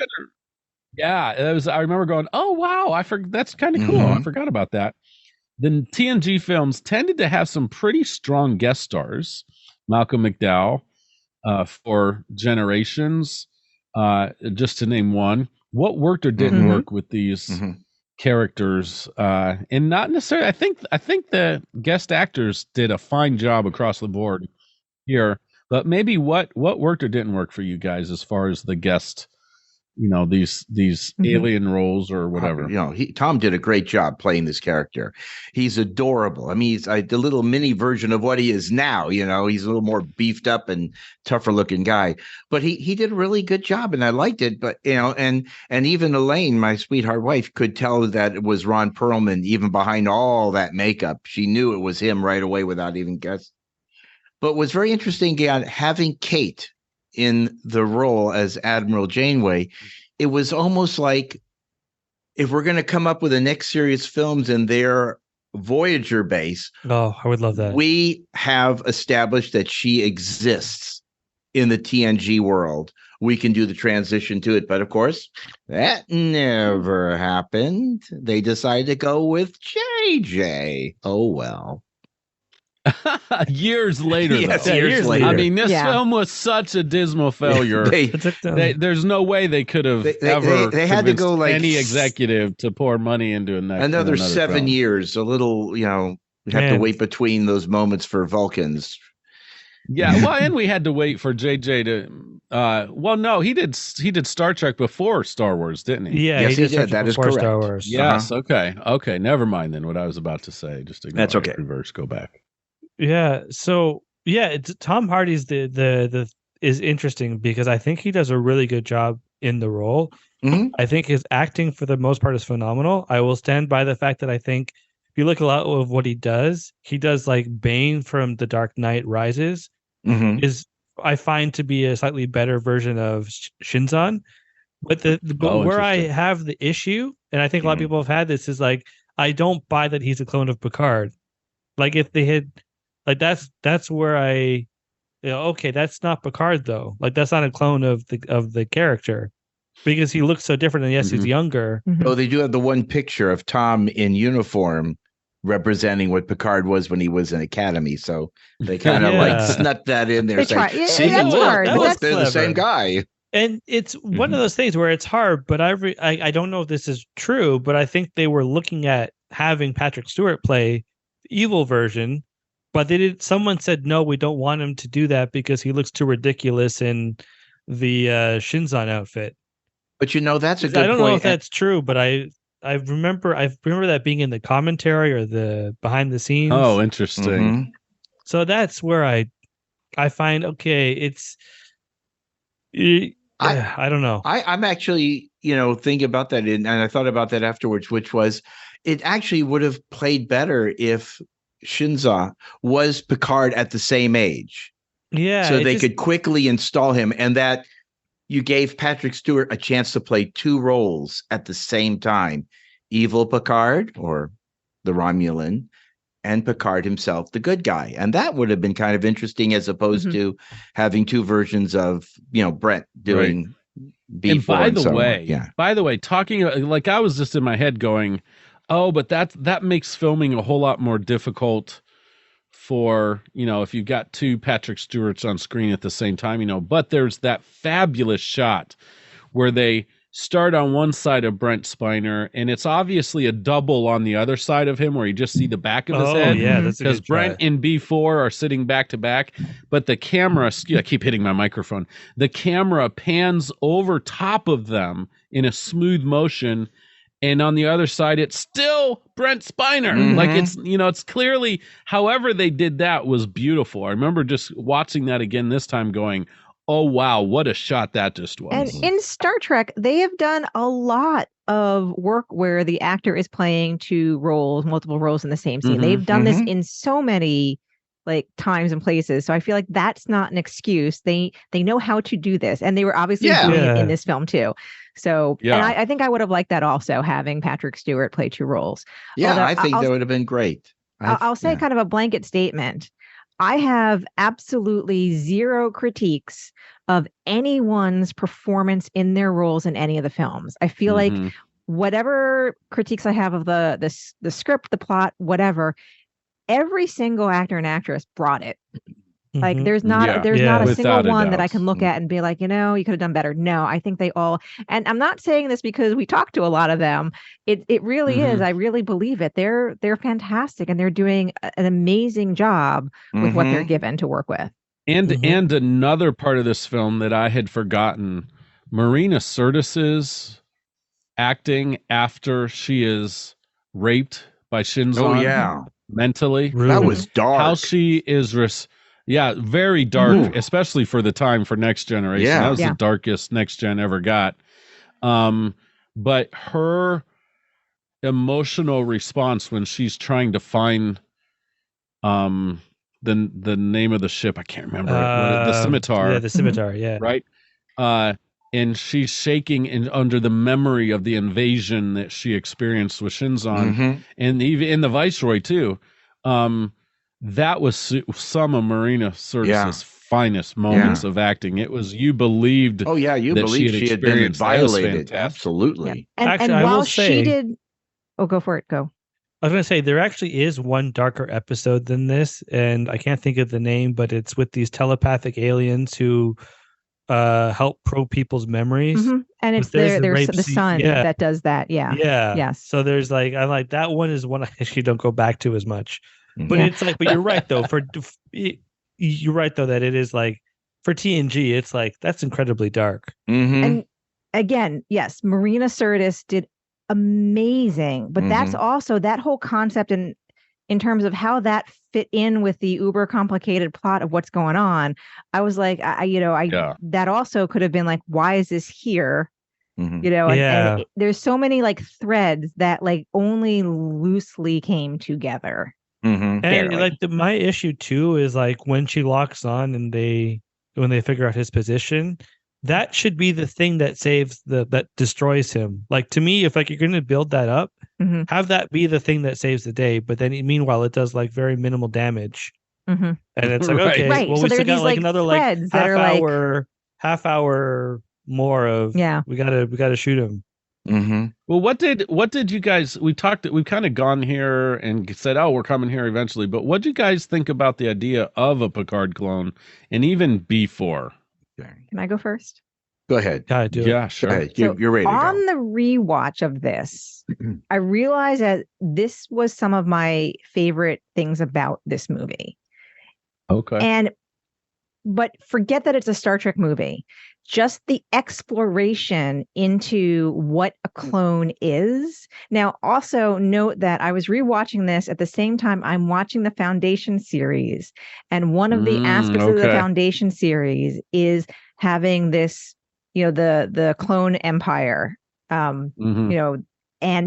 generation, I remember going, oh wow, that's kind of cool. I forgot about that. The TNG films tended to have some pretty strong guest stars. Malcolm McDowell for Generations, just to name one. What worked or didn't work with these characters, and not necessarily. I think the guest actors did a fine job across the board here, but maybe what worked or didn't work for you guys as far as the guest these alien roles or whatever. Tom did a great job playing this character. He's adorable. I mean, he's the little mini version of what he is now. He's a little more beefed up and tougher looking guy, but he did a really good job, and I liked it. But and even Elaine, my sweetheart wife, could tell that it was Ron Perlman even behind all that makeup. She knew it was him right away without even guessing. But what's very interesting, having Kate in the role as Admiral Janeway, it was almost like if we're going to come up with the next series films in their Voyager base. Oh, I would love that. We have established that she exists in the TNG world. We can do the transition to it. But of course, that never happened. They decided to go with JJ. Oh, well. Years later, yes, years later. I mean, this film was such a dismal failure. There's no way they could have they had to go like any executive to pour money into another 7 film. years. A little, we have to wait between those moments for Vulcans. Yeah, well, and we had to wait for JJ to. No, he did Star Trek before Star Wars, didn't he? Yeah, yes, he did. That is correct. Star Wars. Yes. Okay. Never mind then. What I was about to say. Just ignore that's okay. Reverse. Go back. Yeah. So it's Tom Hardy's the is interesting because I think he does a really good job in the role. Mm-hmm. I think his acting for the most part is phenomenal. I will stand by the fact that I think if you look a lot of what he does like Bane from The Dark Knight Rises is I find to be a slightly better version of Shinzon. But where I have the issue, and I think a lot of people have had this, is like I don't buy that he's a clone of Picard. Like if they had. Like that's where okay, that's not Picard though. Like that's not a clone of the character because he looks so different. And yes, he's younger. Oh, they do have the one picture of Tom in uniform representing what Picard was when he was in Academy. So they kind of like snuck that in there. See, look, they're the same guy. And it's one of those things where it's hard. But I don't know if this is true, but I think they were looking at having Patrick Stewart play the evil version. But they did. Someone said no, we don't want him to do that because he looks too ridiculous in the Shinzon outfit. But that's a good point. I don't know if that's true, but I remember that being in the commentary or the behind the scenes. Oh, interesting. So that's where I find it's. I don't know. I'm actually thinking about that, and I thought about that afterwards, which was it actually would have played better if Shinza was Picard at the same age. Yeah. So they could quickly install him, and that you gave Patrick Stewart a chance to play two roles at the same time. Evil Picard, or the Romulan, and Picard himself, the good guy. And that would have been kind of interesting as opposed to having two versions of, Brent doing B4. And by the way, talking like I was just in my head going, oh, but that makes filming a whole lot more difficult for, if you've got two Patrick Stewarts on screen at the same time, but there's that fabulous shot where they start on one side of Brent Spiner and it's obviously a double on the other side of him where you just see the back of his head. Yeah, that's because Brent and B4 are sitting back to back, but the camera, I keep hitting my microphone. The camera pans over top of them in a smooth motion. And on the other side, it's still Brent Spiner. Like it's clearly, however they did that was beautiful. I remember just watching that again this time going, oh, wow, what a shot that just was. And in Star Trek, they have done a lot of work where the actor is playing multiple roles in the same scene. They've done this in so many times and places. So I feel like that's not an excuse. They know how to do this. And they were obviously doing it in this film too. So and I think I would have liked that also, having Patrick Stewart play two roles. Yeah, although I think that would have been great. I'll say kind of a blanket statement. I have absolutely zero critiques of anyone's performance in their roles in any of the films. I feel like whatever critiques I have of the script, the plot, whatever, every single actor and actress brought it. Like there's not a single one that I can look at and be like, you could have done better. No, I think they all, and I'm not saying this because we talked to a lot of them. It really is. I really believe it. They're fantastic and they're doing an amazing job with what they're given to work with. And another part of this film that I had forgotten Marina Sirtis's acting after she is raped by Shinzon. Oh yeah, mentally. that was dark. How she is, very dark, Ooh. especially for the time for Next Generation. Yeah. That was the darkest Next Gen ever got. But her emotional response when she's trying to find the name of the ship, I can't remember the scimitar. Yeah, the scimitar, yeah. Right? And she's shaking under the memory of the invasion that she experienced with Shinzon, and even in the Viceroy too. That was some of Marina Sirtis's finest moments of acting. It was, you believed. Oh yeah, you believed she had been violated. Absolutely. Yeah. And while she did, go for it. Go. I was going to say, there actually is one darker episode than this, and I can't think of the name, but it's with these telepathic aliens who help probe people's memories. And it's there's the sun that does that. Yeah. Yes. So there's I like that one is one I actually don't go back to as much. But it's but you're right though. You're right though that it is for TNG, it's that's incredibly dark. And again, yes, Marina Sirtis did amazing, but that's also that whole concept in terms of how that fit in with the uber complicated plot of what's going on. I was that also could have been why is this here? And there's so many threads that only loosely came together. And my issue too is when she locks on and when they figure out his position, that should be the thing that saves that destroys him. To me, if you're going to build that up, have that be the thing that saves the day. But then meanwhile, it does very minimal damage. And it's okay, well, so we still got another half hour more of we gotta shoot him. Well, what did you guys, we've kind of gone here and said, oh, we're coming here eventually, but what did you guys think about the idea of a Picard clone and even B4? Can I go first? Go ahead. Yeah, sure. You're ready to On go. the rewatch of this, I realized that this was some of my favorite things about this movie. Okay. But forget that it's a Star Trek movie. Just the exploration into what a clone is. Now, also note that I was rewatching this at the same time I'm watching the Foundation series. And one of the aspects of the Foundation series is having this, the clone empire, and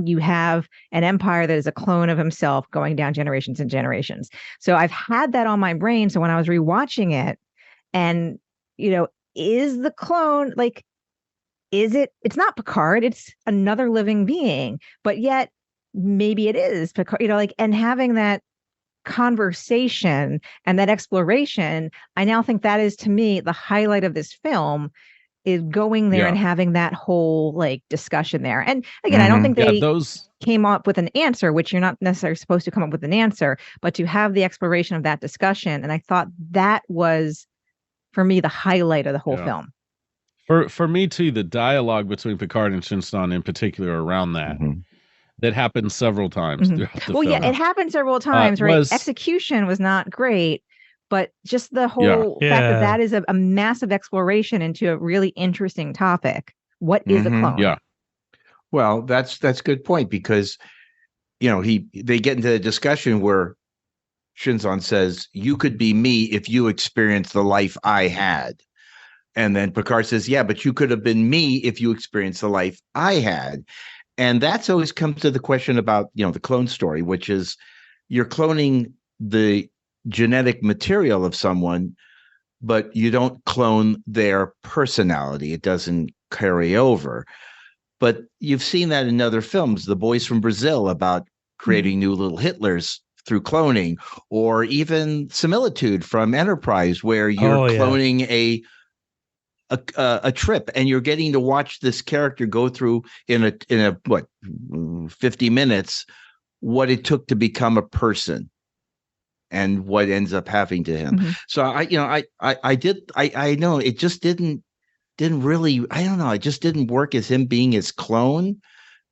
you have an empire that is a clone of himself going down generations and generations. So I've had that on my brain. So when I was rewatching it, and, is the clone it's not Picard, it's another living being, but yet maybe it is Picard, and having that conversation and that exploration, I now think that is to me the highlight of this film, is going there and having that whole discussion there. And again, I don't think they came up with an answer, which you're not necessarily supposed to come up with an answer, but to have the exploration of that discussion. And I thought that was, for me, the highlight of the whole film. For me too, the dialogue between Picard and Shinzon in particular around that happened several times throughout the film. Yeah, it happened several times, right? Execution was not great, but just the whole fact that is a massive exploration into a really interesting topic. What is a clone? Yeah. Well, that's a good point, because they get into a discussion where Shinzon says, you could be me if you experienced the life I had. And then Picard says, yeah, but you could have been me if you experienced the life I had. And that's always comes to the question about, the clone story, which is you're cloning the genetic material of someone, but you don't clone their personality. It doesn't carry over. But you've seen that in other films, The Boys from Brazil, about creating new little Hitlers through cloning, or even Similitude from Enterprise, where you're cloning a trip, and you're getting to watch this character go through in a 50 minutes what it took to become a person and what ends up happening to him. So I know it just didn't really, I don't know, it just didn't work as him being his clone,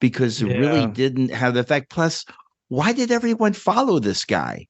because it really didn't have the effect. Plus, why did everyone follow this guy?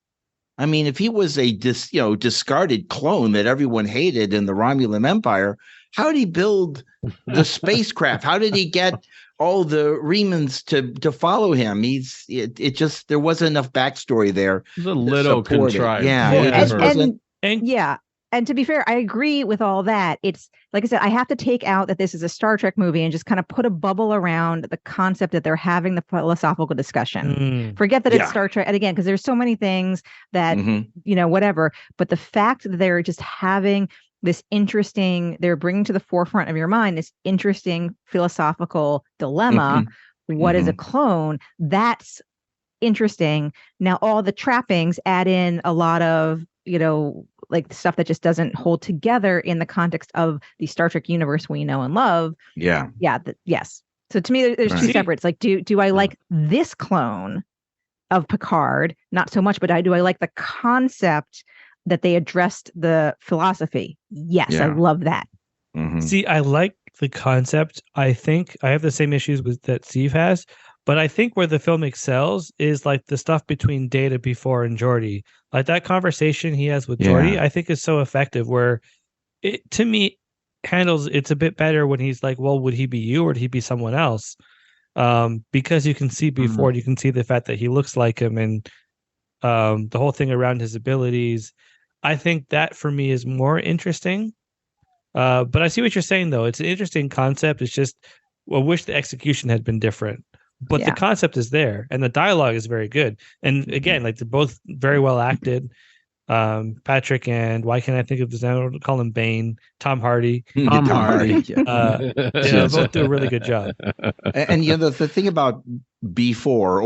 I mean, if he was a discarded clone that everyone hated in the Romulan Empire, how did he build the spacecraft? How did he get all the Remans to follow him? It just there wasn't enough backstory there. It was a little contrived. Yeah, Well, it just wasn't. Yeah. And to be fair, I agree with all that. It's like I said, I have to take out that this is a Star Trek movie and just kind of put a bubble around the concept that they're having the philosophical discussion. Forget that it's Star Trek. And again, because there's so many things that, whatever. But the fact that they're just having this interesting, they're bringing to the forefront of your mind this interesting philosophical dilemma. What is a clone? That's interesting. Now, all the trappings add in a lot of, like stuff that just doesn't hold together in the context of the Star Trek universe we know and love. Yeah. Yes. So to me, there's two separate. It's like, do I like this clone of Picard? Not so much, but do I like the concept that they addressed the philosophy? Yes, I love that. See, I like the concept. I think I have the same issues that Steve has, but I think where the film excels is like the stuff between Data before and Geordi. Like that conversation he has with Geordi, I think is so effective where it, to me, handles it's a bit better when he's like, well, would he be you or would he be someone else? Because you can see before and you can see the fact that he looks like him and the whole thing around his abilities. I think that for me is more interesting. But I see what you're saying, though. It's an interesting concept. It's just, I wish the execution had been different. But the concept is there, and the dialogue is very good. And again, like they're both very well acted. Patrick and why can't I think of his name? I'll call him Bane. Tom Hardy. Tom Hardy. Both do a really good job. And the thing about before,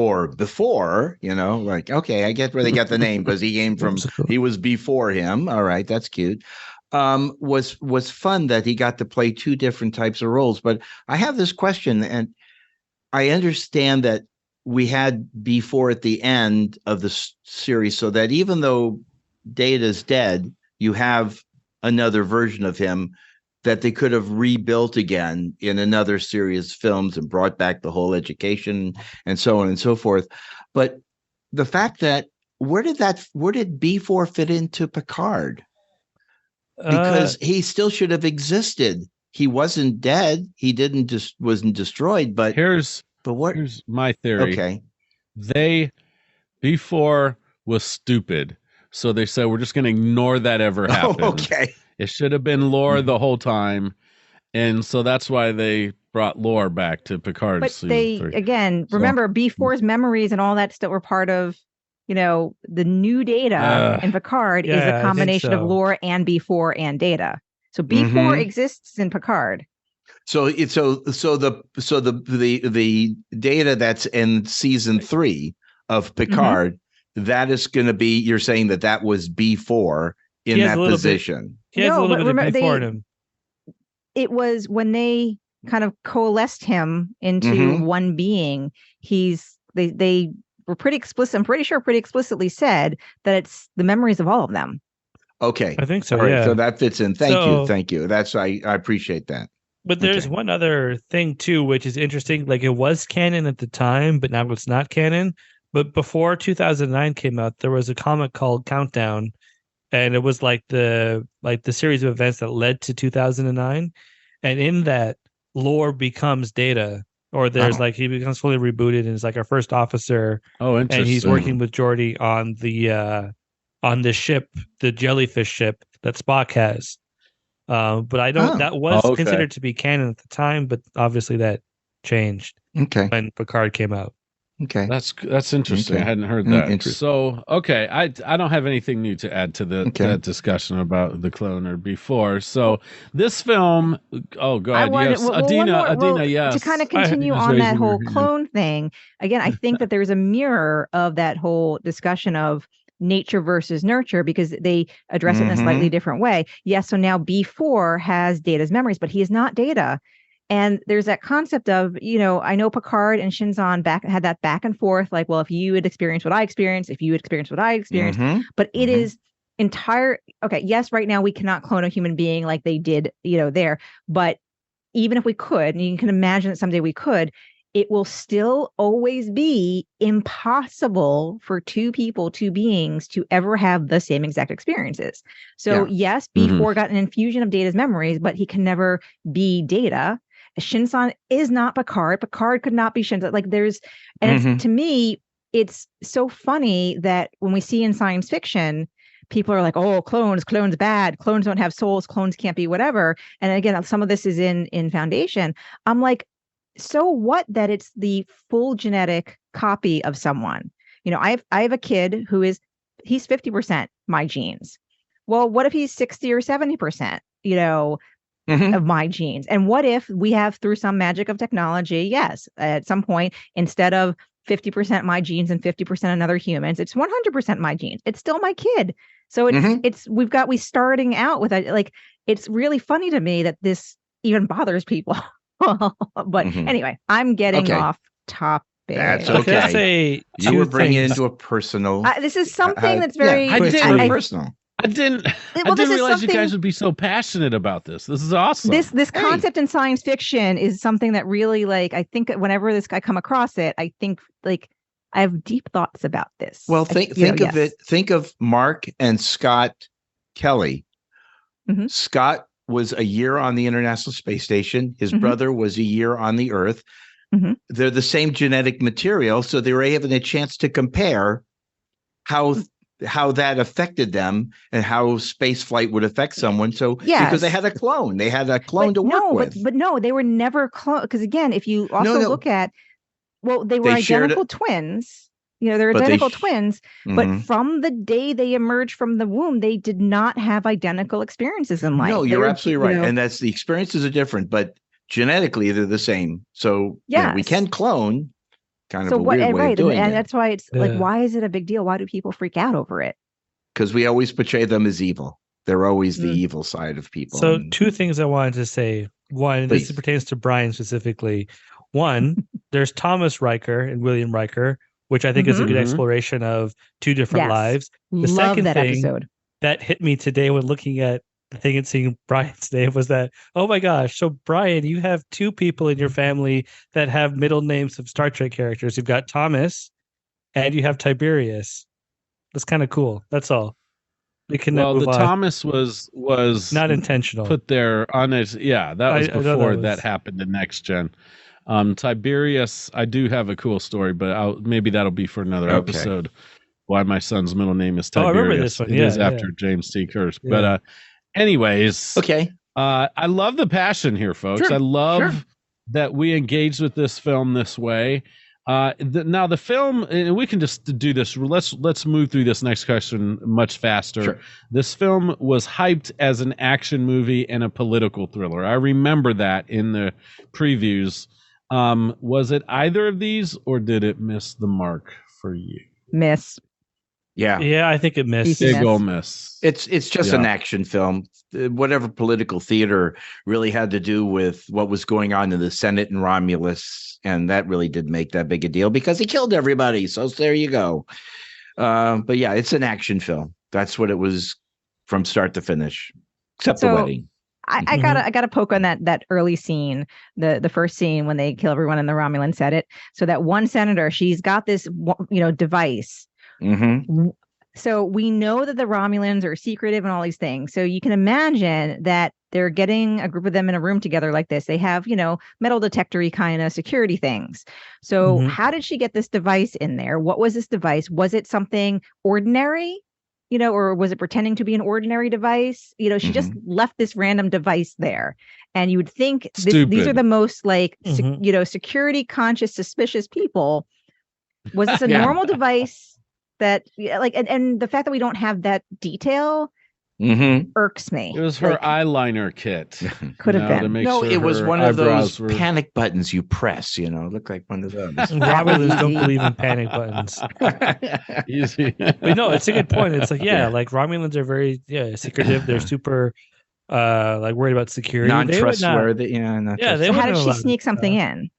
like, okay, I get where they got the name because he came from. He was before him. All right, that's cute. Was fun that he got to play two different types of roles. But I have this question, and I understand that we had before at the end of the series, so that even though Data's dead, you have another version of him that they could have rebuilt again in another series of films and brought back the whole education and so on and so forth. But the fact that where did B4 fit into Picard? Because he still should have existed. He wasn't dead. He wasn't destroyed. But here's my theory. Okay, B4 was stupid, so they said we're just going to ignore that ever happened. Oh, okay, it should have been Lore the whole time, and so that's why they brought Lore back to Picard. But they remember B4's memories and all that still were part of. The new Data in Picard is a combination of Lore and B4 and Data. So B4 exists in Picard. So the Data that's in season 3 of Picard, that is going to be. You're saying that was B4 in that position. He has a little bit of B4 in him. It was when they kind of coalesced him into one being. They were pretty explicit. I'm pretty sure pretty explicitly said that it's the memories of all of them. Okay. I think so. All right, yeah. So that fits in. Thank you. I appreciate that. But there's one other thing too, which is interesting. Like it was canon at the time, but now it's not canon. But before 2009 came out, there was a comic called Countdown, and it was like the series of events that led to 2009. And in that, Lore becomes Data. Or there's he becomes fully rebooted and is like our first officer. Oh, interesting. And he's working with Geordi on the ship, the jellyfish ship that Spock has. But I don't. That was considered to be canon at the time, but obviously that changed. Okay. When Picard came out. Okay. That's interesting. Okay. I hadn't heard that. So I don't have anything new to add to that discussion about the clone or before. So this film, oh god, Adina, yes. To kind of continue on that whole clone thing, again, I think that there's a mirror of that whole discussion of nature versus nurture because they address it in a slightly different way. Yes, so now B4 has Data's memories, but he is not Data. And there's that concept of, I know Picard and Shinzon had that back and forth, like, well, if you had experienced what I experienced, if you had experienced what I experienced, but it is entire. Okay, yes, right now we cannot clone a human being like they did, there. But even if we could, and you can imagine that someday we could, it will still always be impossible for two beings to ever have the same exact experiences. So yes, B4 got an infusion of Data's memories, but he can never be Data. Shinson is not Picard. Picard could not be Shinson. Like there's, and it's, to me, it's so funny that when we see in science fiction, people are like, oh, clones bad. Clones don't have souls. Clones can't be whatever. And again, some of this is in Foundation. I'm like, so what that it's the full genetic copy of someone? You know, I have a kid he's 50% my genes. Well, what if he's 60 or 70%, you know, of my genes? And what if we have, through some magic of technology, yes, at some point, instead of 50% my genes and 50% another human's, it's 100% my genes. It's still my kid. So we starting out with like, it's really funny to me that this even bothers people. But anyway, I'm getting off topic. That's okay. You were bringing it into a personal. This is something that's very personal. I didn't realize you guys would be so passionate about this. This is awesome. This concept in science fiction is something that really, like, I think whenever I come across it, I think like I have deep thoughts about this. Well, think of Mark and Scott Kelly. Scott was a year on the International Space Station. His brother was a year on the Earth. They're the same genetic material, so they were having a chance to compare how that affected them and how space flight would affect someone. So because they had a clone, to work with. But no, they were never clone. Because again, if you also look at, they were identical twins. You know, they're identical twins, but from the day they emerged from the womb, they did not have identical experiences in life. No, you're absolutely right. And that's the experiences are different, but genetically they're the same. So we can clone. Kind of a weird way of doing it. And that's why it's like, why is it a big deal? Why do people freak out over it? Because we always portray them as evil. They're always the evil side of people. So two things I wanted to say. One, this pertains to Brian specifically. One, there's Thomas Riker and William Riker, which I think is a good exploration of two different lives. The second thing episode that hit me today when looking at the thing and seeing Brian's name was that, oh my gosh, so Brian, you have two people in your family that have middle names of Star Trek characters. You've got Thomas and you have Tiberius. That's kind of cool. That's all. We can move on. Thomas was not intentional. Put there on it. Yeah, that was before that happened in Next Gen. Tiberius, I do have a cool story, but maybe that'll be for another episode. Why my son's middle name is Tiberius. I remember this one. It is after James T. Kirsch. Yeah. But anyways, I love the passion here, folks. Sure. I love that we engaged with this film this way. Now the film, and we can just do this. Let's move through this next question much faster. Sure. This film was hyped as an action movie and a political thriller. I remember that in the previews. Was it either of these, or did it miss the mark for you? Miss. Yeah, I think it missed. Big ol' miss. It's just an action film. Whatever political theater really had to do with what was going on in the Senate and Romulus, and that really did make that big a deal because he killed everybody. So there you go. But yeah, it's an action film. That's what it was from start to finish, except the wedding. I gotta poke on that early scene, the first scene when they kill everyone in the Romulan Senate. So that one senator, she's got this device. So we know that the Romulans are secretive and all these things. So you can imagine that they're getting a group of them in a room together like this. They have, metal detector-y kind of security things. So how did she get this device in there? What was this device? Was it something ordinary? Or was it pretending to be an ordinary device? She just left this random device there. And you would think these are the most security conscious, suspicious people. Was this a normal device that and the fact that we don't have that detail irks me. It was her eyeliner kit. Could have been. No, it was one of those panic buttons you press, it looked like one of those. Romulans don't believe in panic buttons. But no, it's a good point. It's like, like Romulans are very secretive. They're super worried about security. Non-trustworthy. So how did she sneak something in?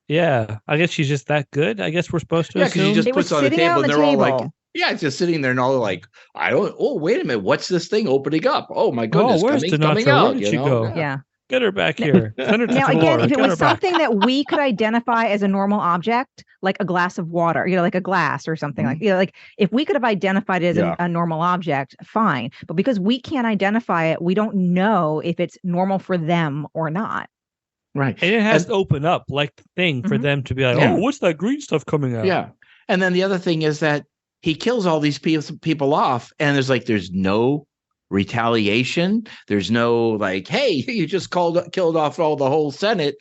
Yeah, I guess she's just that good. I guess we're supposed to assume. Because she just puts on the table and they're all like, it's just sitting there and all like, wait a minute, what's this thing opening up? Oh my goodness, where's coming out. Where did she go? Yeah. Get her back here. Send her to Now, Florida. again, if it Get was her back. something that we could identify as a normal object, like a glass of water, like a glass or something like, like if we could have identified it as a normal object, fine. But because we can't identify it, we don't know if it's normal for them or not. Right. And it has to open up like the thing for them to be like, oh, what's that green stuff coming out? Yeah. And then the other thing is that he kills all these people off, and there's no retaliation. There's no like, hey, you just killed off the whole Senate.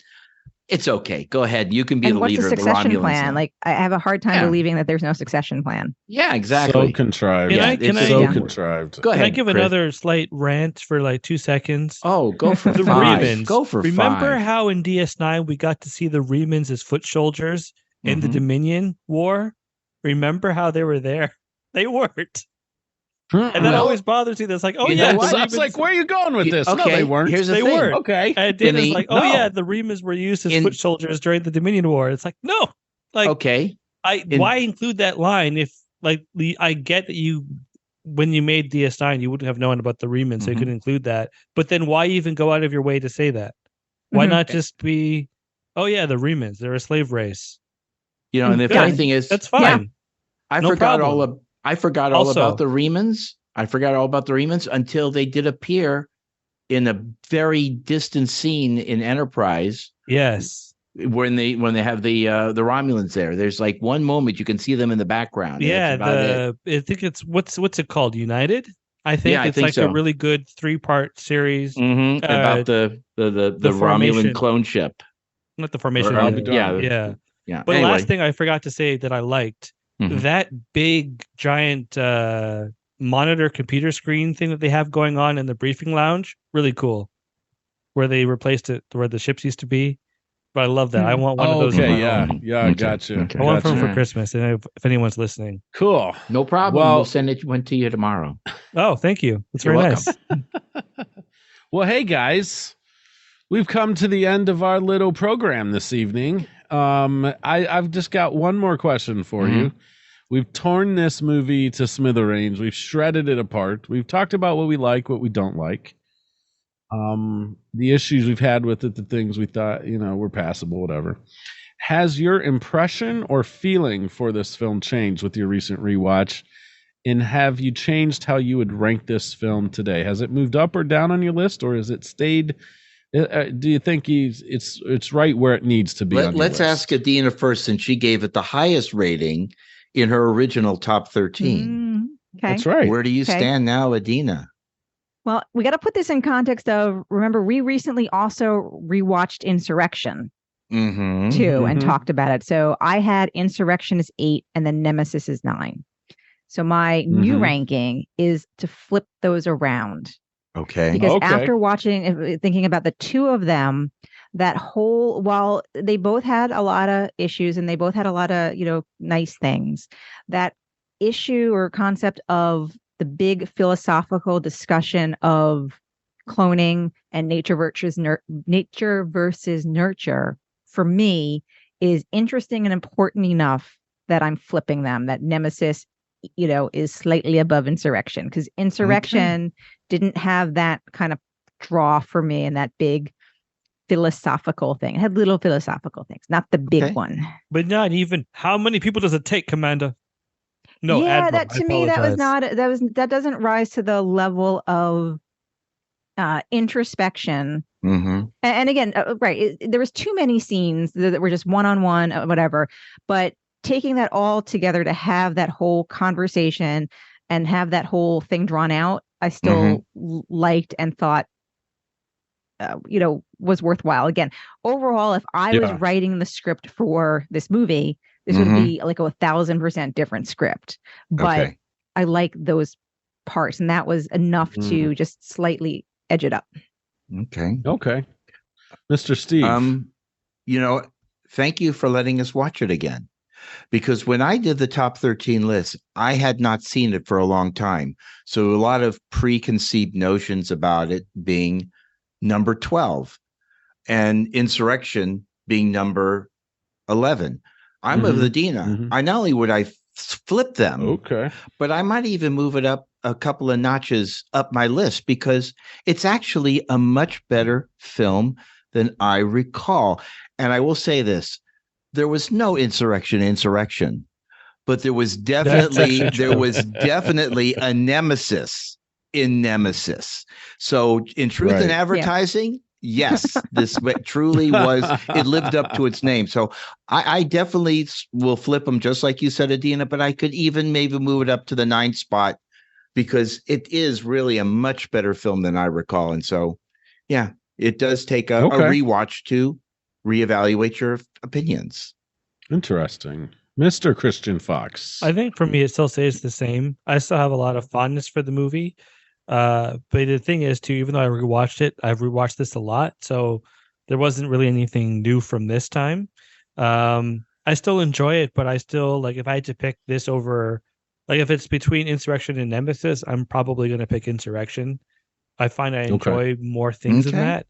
It's okay. Go ahead. You can be the leader of the Romulans. What's the succession plan? Now. Like, I have a hard time believing that there's no succession plan. Yeah, exactly. So contrived. Contrived. Go ahead. Can I give Chris. another slight rant for like 2 seconds? Oh, go for the five. Remans. Go for Remember five. how in DS9 we got to see the Remans as foot soldiers in the Dominion War? Remember how they were there? They weren't. And that always bothers me. That's like, oh, yeah. It's like, where are you going with this? Okay, no, they weren't. Here's the they thing. weren't. Okay. And Dana's like, oh, yeah, the Remans were used as foot soldiers during the Dominion War. It's like, no. Like, okay. Why include that line if, like, I get that when you made DS9, you wouldn't have known about the Remans, so you could include that. But then why even go out of your way to say that? Why not just be, oh, yeah, the Remans, they're a slave race. And the funny thing is, that's fine. Yeah, I forgot problem. all about the Remans. I forgot all about the Remans until they did appear in a very distant scene in Enterprise. Yes. When they have the Romulans there. There's like one moment you can see them in the background. Yeah, I think it's what's it called? United? I think it's like a really good 3-part series about the Romulan clone ship. Not the formation. Yeah. But anyway. last thing I forgot to say that I liked, that big giant monitor computer screen thing that they have going on in the briefing lounge, really cool. Where they replaced it where the ships used to be. But I love that. I want one of those. Okay, I got you. I want one for Christmas, and if anyone's listening. Cool. No problem. We'll send it to you tomorrow. Oh, thank you. That's very nice. Well, hey guys, we've come to the end of our little program this evening. I've just got one more question for you. We've torn this movie to smithereens. We've shredded it apart. We've talked about what we like, what we don't like. The issues we've had with it, the things we thought, were passable, whatever. Has your impression or feeling for this film changed with your recent rewatch? And have you changed how you would rank this film today? Has it moved up or down on your list, or has it stayed? Do you think it's right where it needs to be? Let's ask Adina first, since she gave it the highest rating in her original top 13. Okay. That's right. Where do you stand now, Adina? Well, we got to put this in context of, remember, we recently also rewatched Insurrection too and talked about it. So I had Insurrection as 8 and then Nemesis is 9. So my new ranking is to flip those around. Okay. Because after thinking about the two of them, while they both had a lot of issues and they both had a lot of, nice things, that issue or concept of the big philosophical discussion of cloning and nature versus nurture, for me, is interesting and important enough that I'm flipping them, that Nemesis, is slightly above Insurrection, because Insurrection didn't have that kind of draw for me and that big philosophical thing. It had little philosophical things, not the big one. But not even, how many people does it take, Commander? No, yeah, Admiral, that to me that doesn't rise to the level of introspection. And again, there was too many scenes that were just one-on-one, whatever. But taking that all together to have that whole conversation and have that whole thing drawn out, I still liked and thought, was worthwhile. Again, overall, if I was writing the script for this movie, this would be like 1,000% different script. But I like those parts, and that was enough to just slightly edge it up. Okay. Mr. Steve. Thank you for letting us watch it again. Because when I did the top 13 list, I had not seen it for a long time. So a lot of preconceived notions about it being number 12 and Insurrection being number 11. I'm of the Dina. I not only would I flip them, but I might even move it up a couple of notches up my list because it's actually a much better film than I recall. And I will say this, there was no insurrection, but there was definitely a nemesis in Nemesis. So in Truth in Advertising, yes, this truly was, it lived up to its name. So I definitely will flip them just like you said, Adina, but I could even maybe move it up to the 9th spot because it is really a much better film than I recall. And so, yeah, it does take a rewatch to reevaluate your opinions. Interesting. Mr. Christian Fox. I think for me, it still stays the same. I still have a lot of fondness for the movie. But the thing is, too, even though I rewatched it, I've rewatched this a lot. So there wasn't really anything new from this time. I still enjoy it, but I still, like, if I had to pick this over, like, if it's between Insurrection and Nemesis, I'm probably going to pick Insurrection. I find I enjoy more things in that.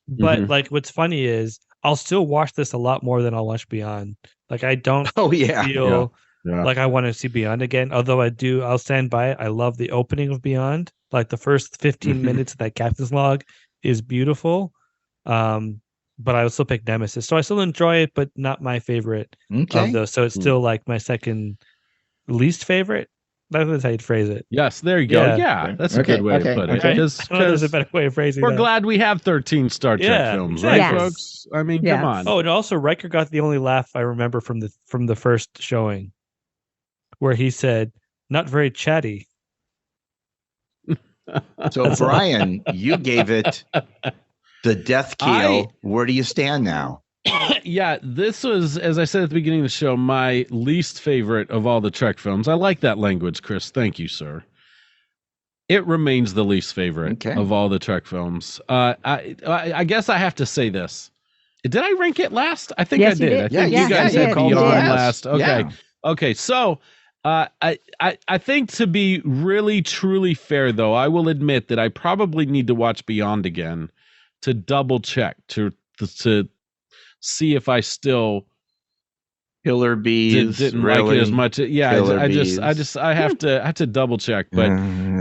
But like, what's funny is I'll still watch this a lot more than I'll watch Beyond. Like, I don't feel like I want to see Beyond again. Although I'll stand by it. I love the opening of Beyond. Like the first 15 minutes of that captain's log is beautiful. But I will still pick Nemesis. So I still enjoy it, but not my favorite of those. So it's still like my second least favorite. That's how you'd phrase it. Yes, there you go. Yeah, that's a good way to put it. Because there's a better way of phrasing it. We're glad we have 13 Star Trek films, right, folks? I mean, come on. Oh, and also Riker got the only laugh I remember from the first showing, where he said, "Not very chatty." So, Brian, you gave it the death keel. Where do you stand now? Yeah, this was, as I said at the beginning of the show, my least favorite of all the Trek films. I like that language, Chris. Thank you, sir. It remains the least favorite of all the Trek films. I guess I have to say this. Did I rank it last? I think I did. I think you guys had Beyond last. Okay. Yeah. Okay. So I think to be really, truly fair, though, I will admit that I probably need to watch Beyond again to double check to see if I still Killer Bees didn't like it as much. Yeah, I have to double check. But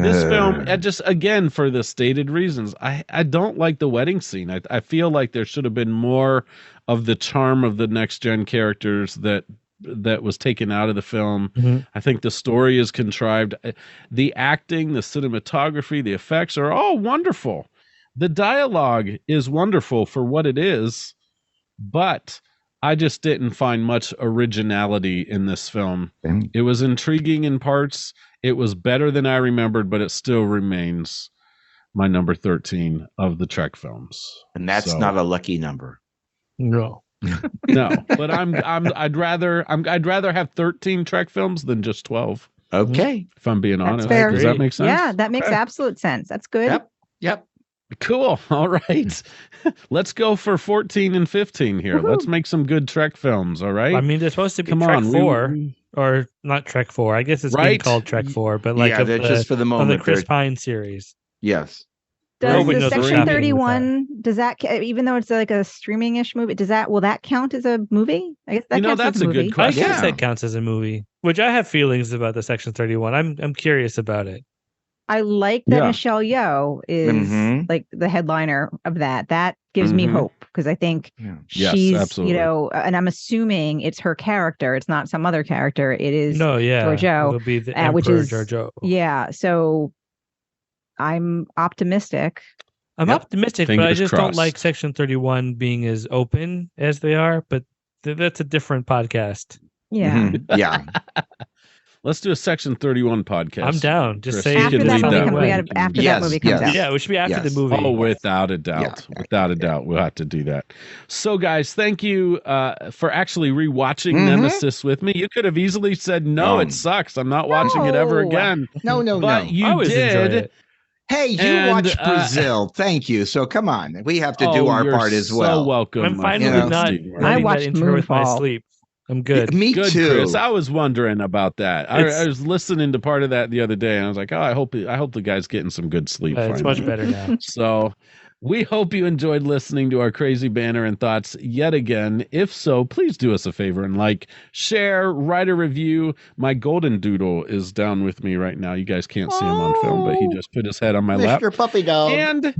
this film, just again for the stated reasons, I don't like the wedding scene. I feel like there should have been more of the charm of the next gen characters that was taken out of the film. I think the story is contrived. The acting, the cinematography, the effects are all wonderful. The dialogue is wonderful for what it is. But I just didn't find much originality in this film. It was intriguing in parts. It was better than I remembered, but it still remains my number 13 of the Trek films. And that's not a lucky number. No. No, but I'd rather have 13 Trek films than just 12. Okay. If I'm being honest. Fair. Does that make sense? Yeah, that makes absolute sense. That's good. Yep. Cool. All right. Let's go for 14 and 15 here. Woo-hoo. Let's make some good Trek films. All right. I mean, they're supposed to be Trek 4, or not Trek 4. I guess it's being called Trek 4, but like they're just for the moment. Of the Chris Pine series. Yes. Does the Section 31, does that, even though it's like a streaming-ish movie, will that count as a movie? I guess that counts that's as a movie. good question. I guess that counts as a movie, which I have feelings about the Section 31. I'm curious about it. I like that Michelle Yeoh is like the headliner of that. That gives me hope because I think she's, and I'm assuming it's her character. It's not some other character. It is Georgiou. It'll be the Emperor which is Georgiou. Yeah. So I'm optimistic. I'm optimistic, Fingers but I just crossed. don't like Section 31 being as open as they are. But that's a different podcast. Yeah. Yeah. Let's do a Section 31 podcast. I'm down. Just Chris, say after that movie comes out. Yeah, it should be after the movie. Oh, without a doubt. Yeah. Without a doubt. We'll have to do that. So, guys, thank you for actually rewatching Nemesis with me. You could have easily said, no, it sucks. I'm not watching it ever again. No. But you did. Hey, you watched Brazil. Thank you. So come on. We have to do our part as well. So welcome. I'm fine with not I watched that intro with my Moonfall. sleep. I'm good. Me Good, too. Chris. I was wondering about that. I was listening to part of that the other day, and I was like, "Oh, I hope the guy's getting some good sleep." It's much better now. So, We hope you enjoyed listening to our crazy banter and thoughts yet again. If so, please do us a favor and like, share, write a review. My golden doodle is down with me right now. You guys can't see him on film, but he just put his head on my lap. Mr. Puppy Dog.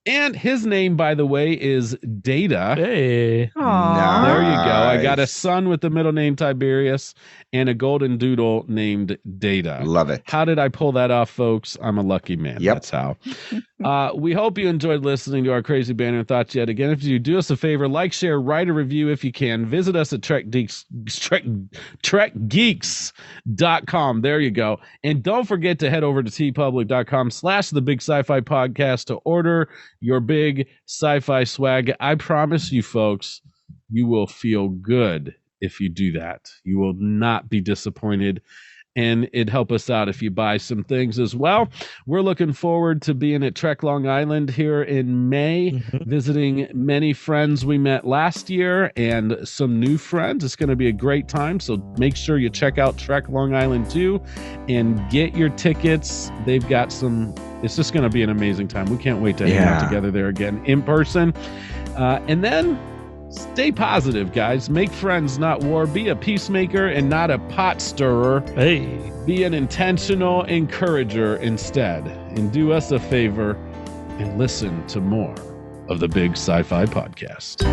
And his name, by the way, is Data. Hey. Aw. There you go. I got a Nice. son with the middle name Tiberius and a golden doodle named Data. Love it. How did I pull that off, folks? I'm a lucky man. Yep. That's how. We hope you enjoyed listening to our crazy banner and thoughts yet again. If you do us a favor, like, share, write a review if you can. Visit us at trekgeeks.com. There you go. And don't forget to head over to tpublic.com/the Big Sci-Fi Podcast to order your big sci-fi swag. I promise you, folks, you will feel good if you do that. You will not be disappointed. And it'd help us out if you buy some things as well. We're looking forward to being at Trek Long Island here in May, visiting many friends we met last year and some new friends. It's going to be a great time. So make sure you check out Trek Long Island 2 and get your tickets. They've got some, it's just going to be an amazing time. We can't wait to hang out together there again in person. And then stay positive, guys. Make friends, not war. Be a peacemaker and not a pot stirrer. Hey. Be an intentional encourager instead. And do us a favor and listen to more of the Big Sci-Fi Podcast.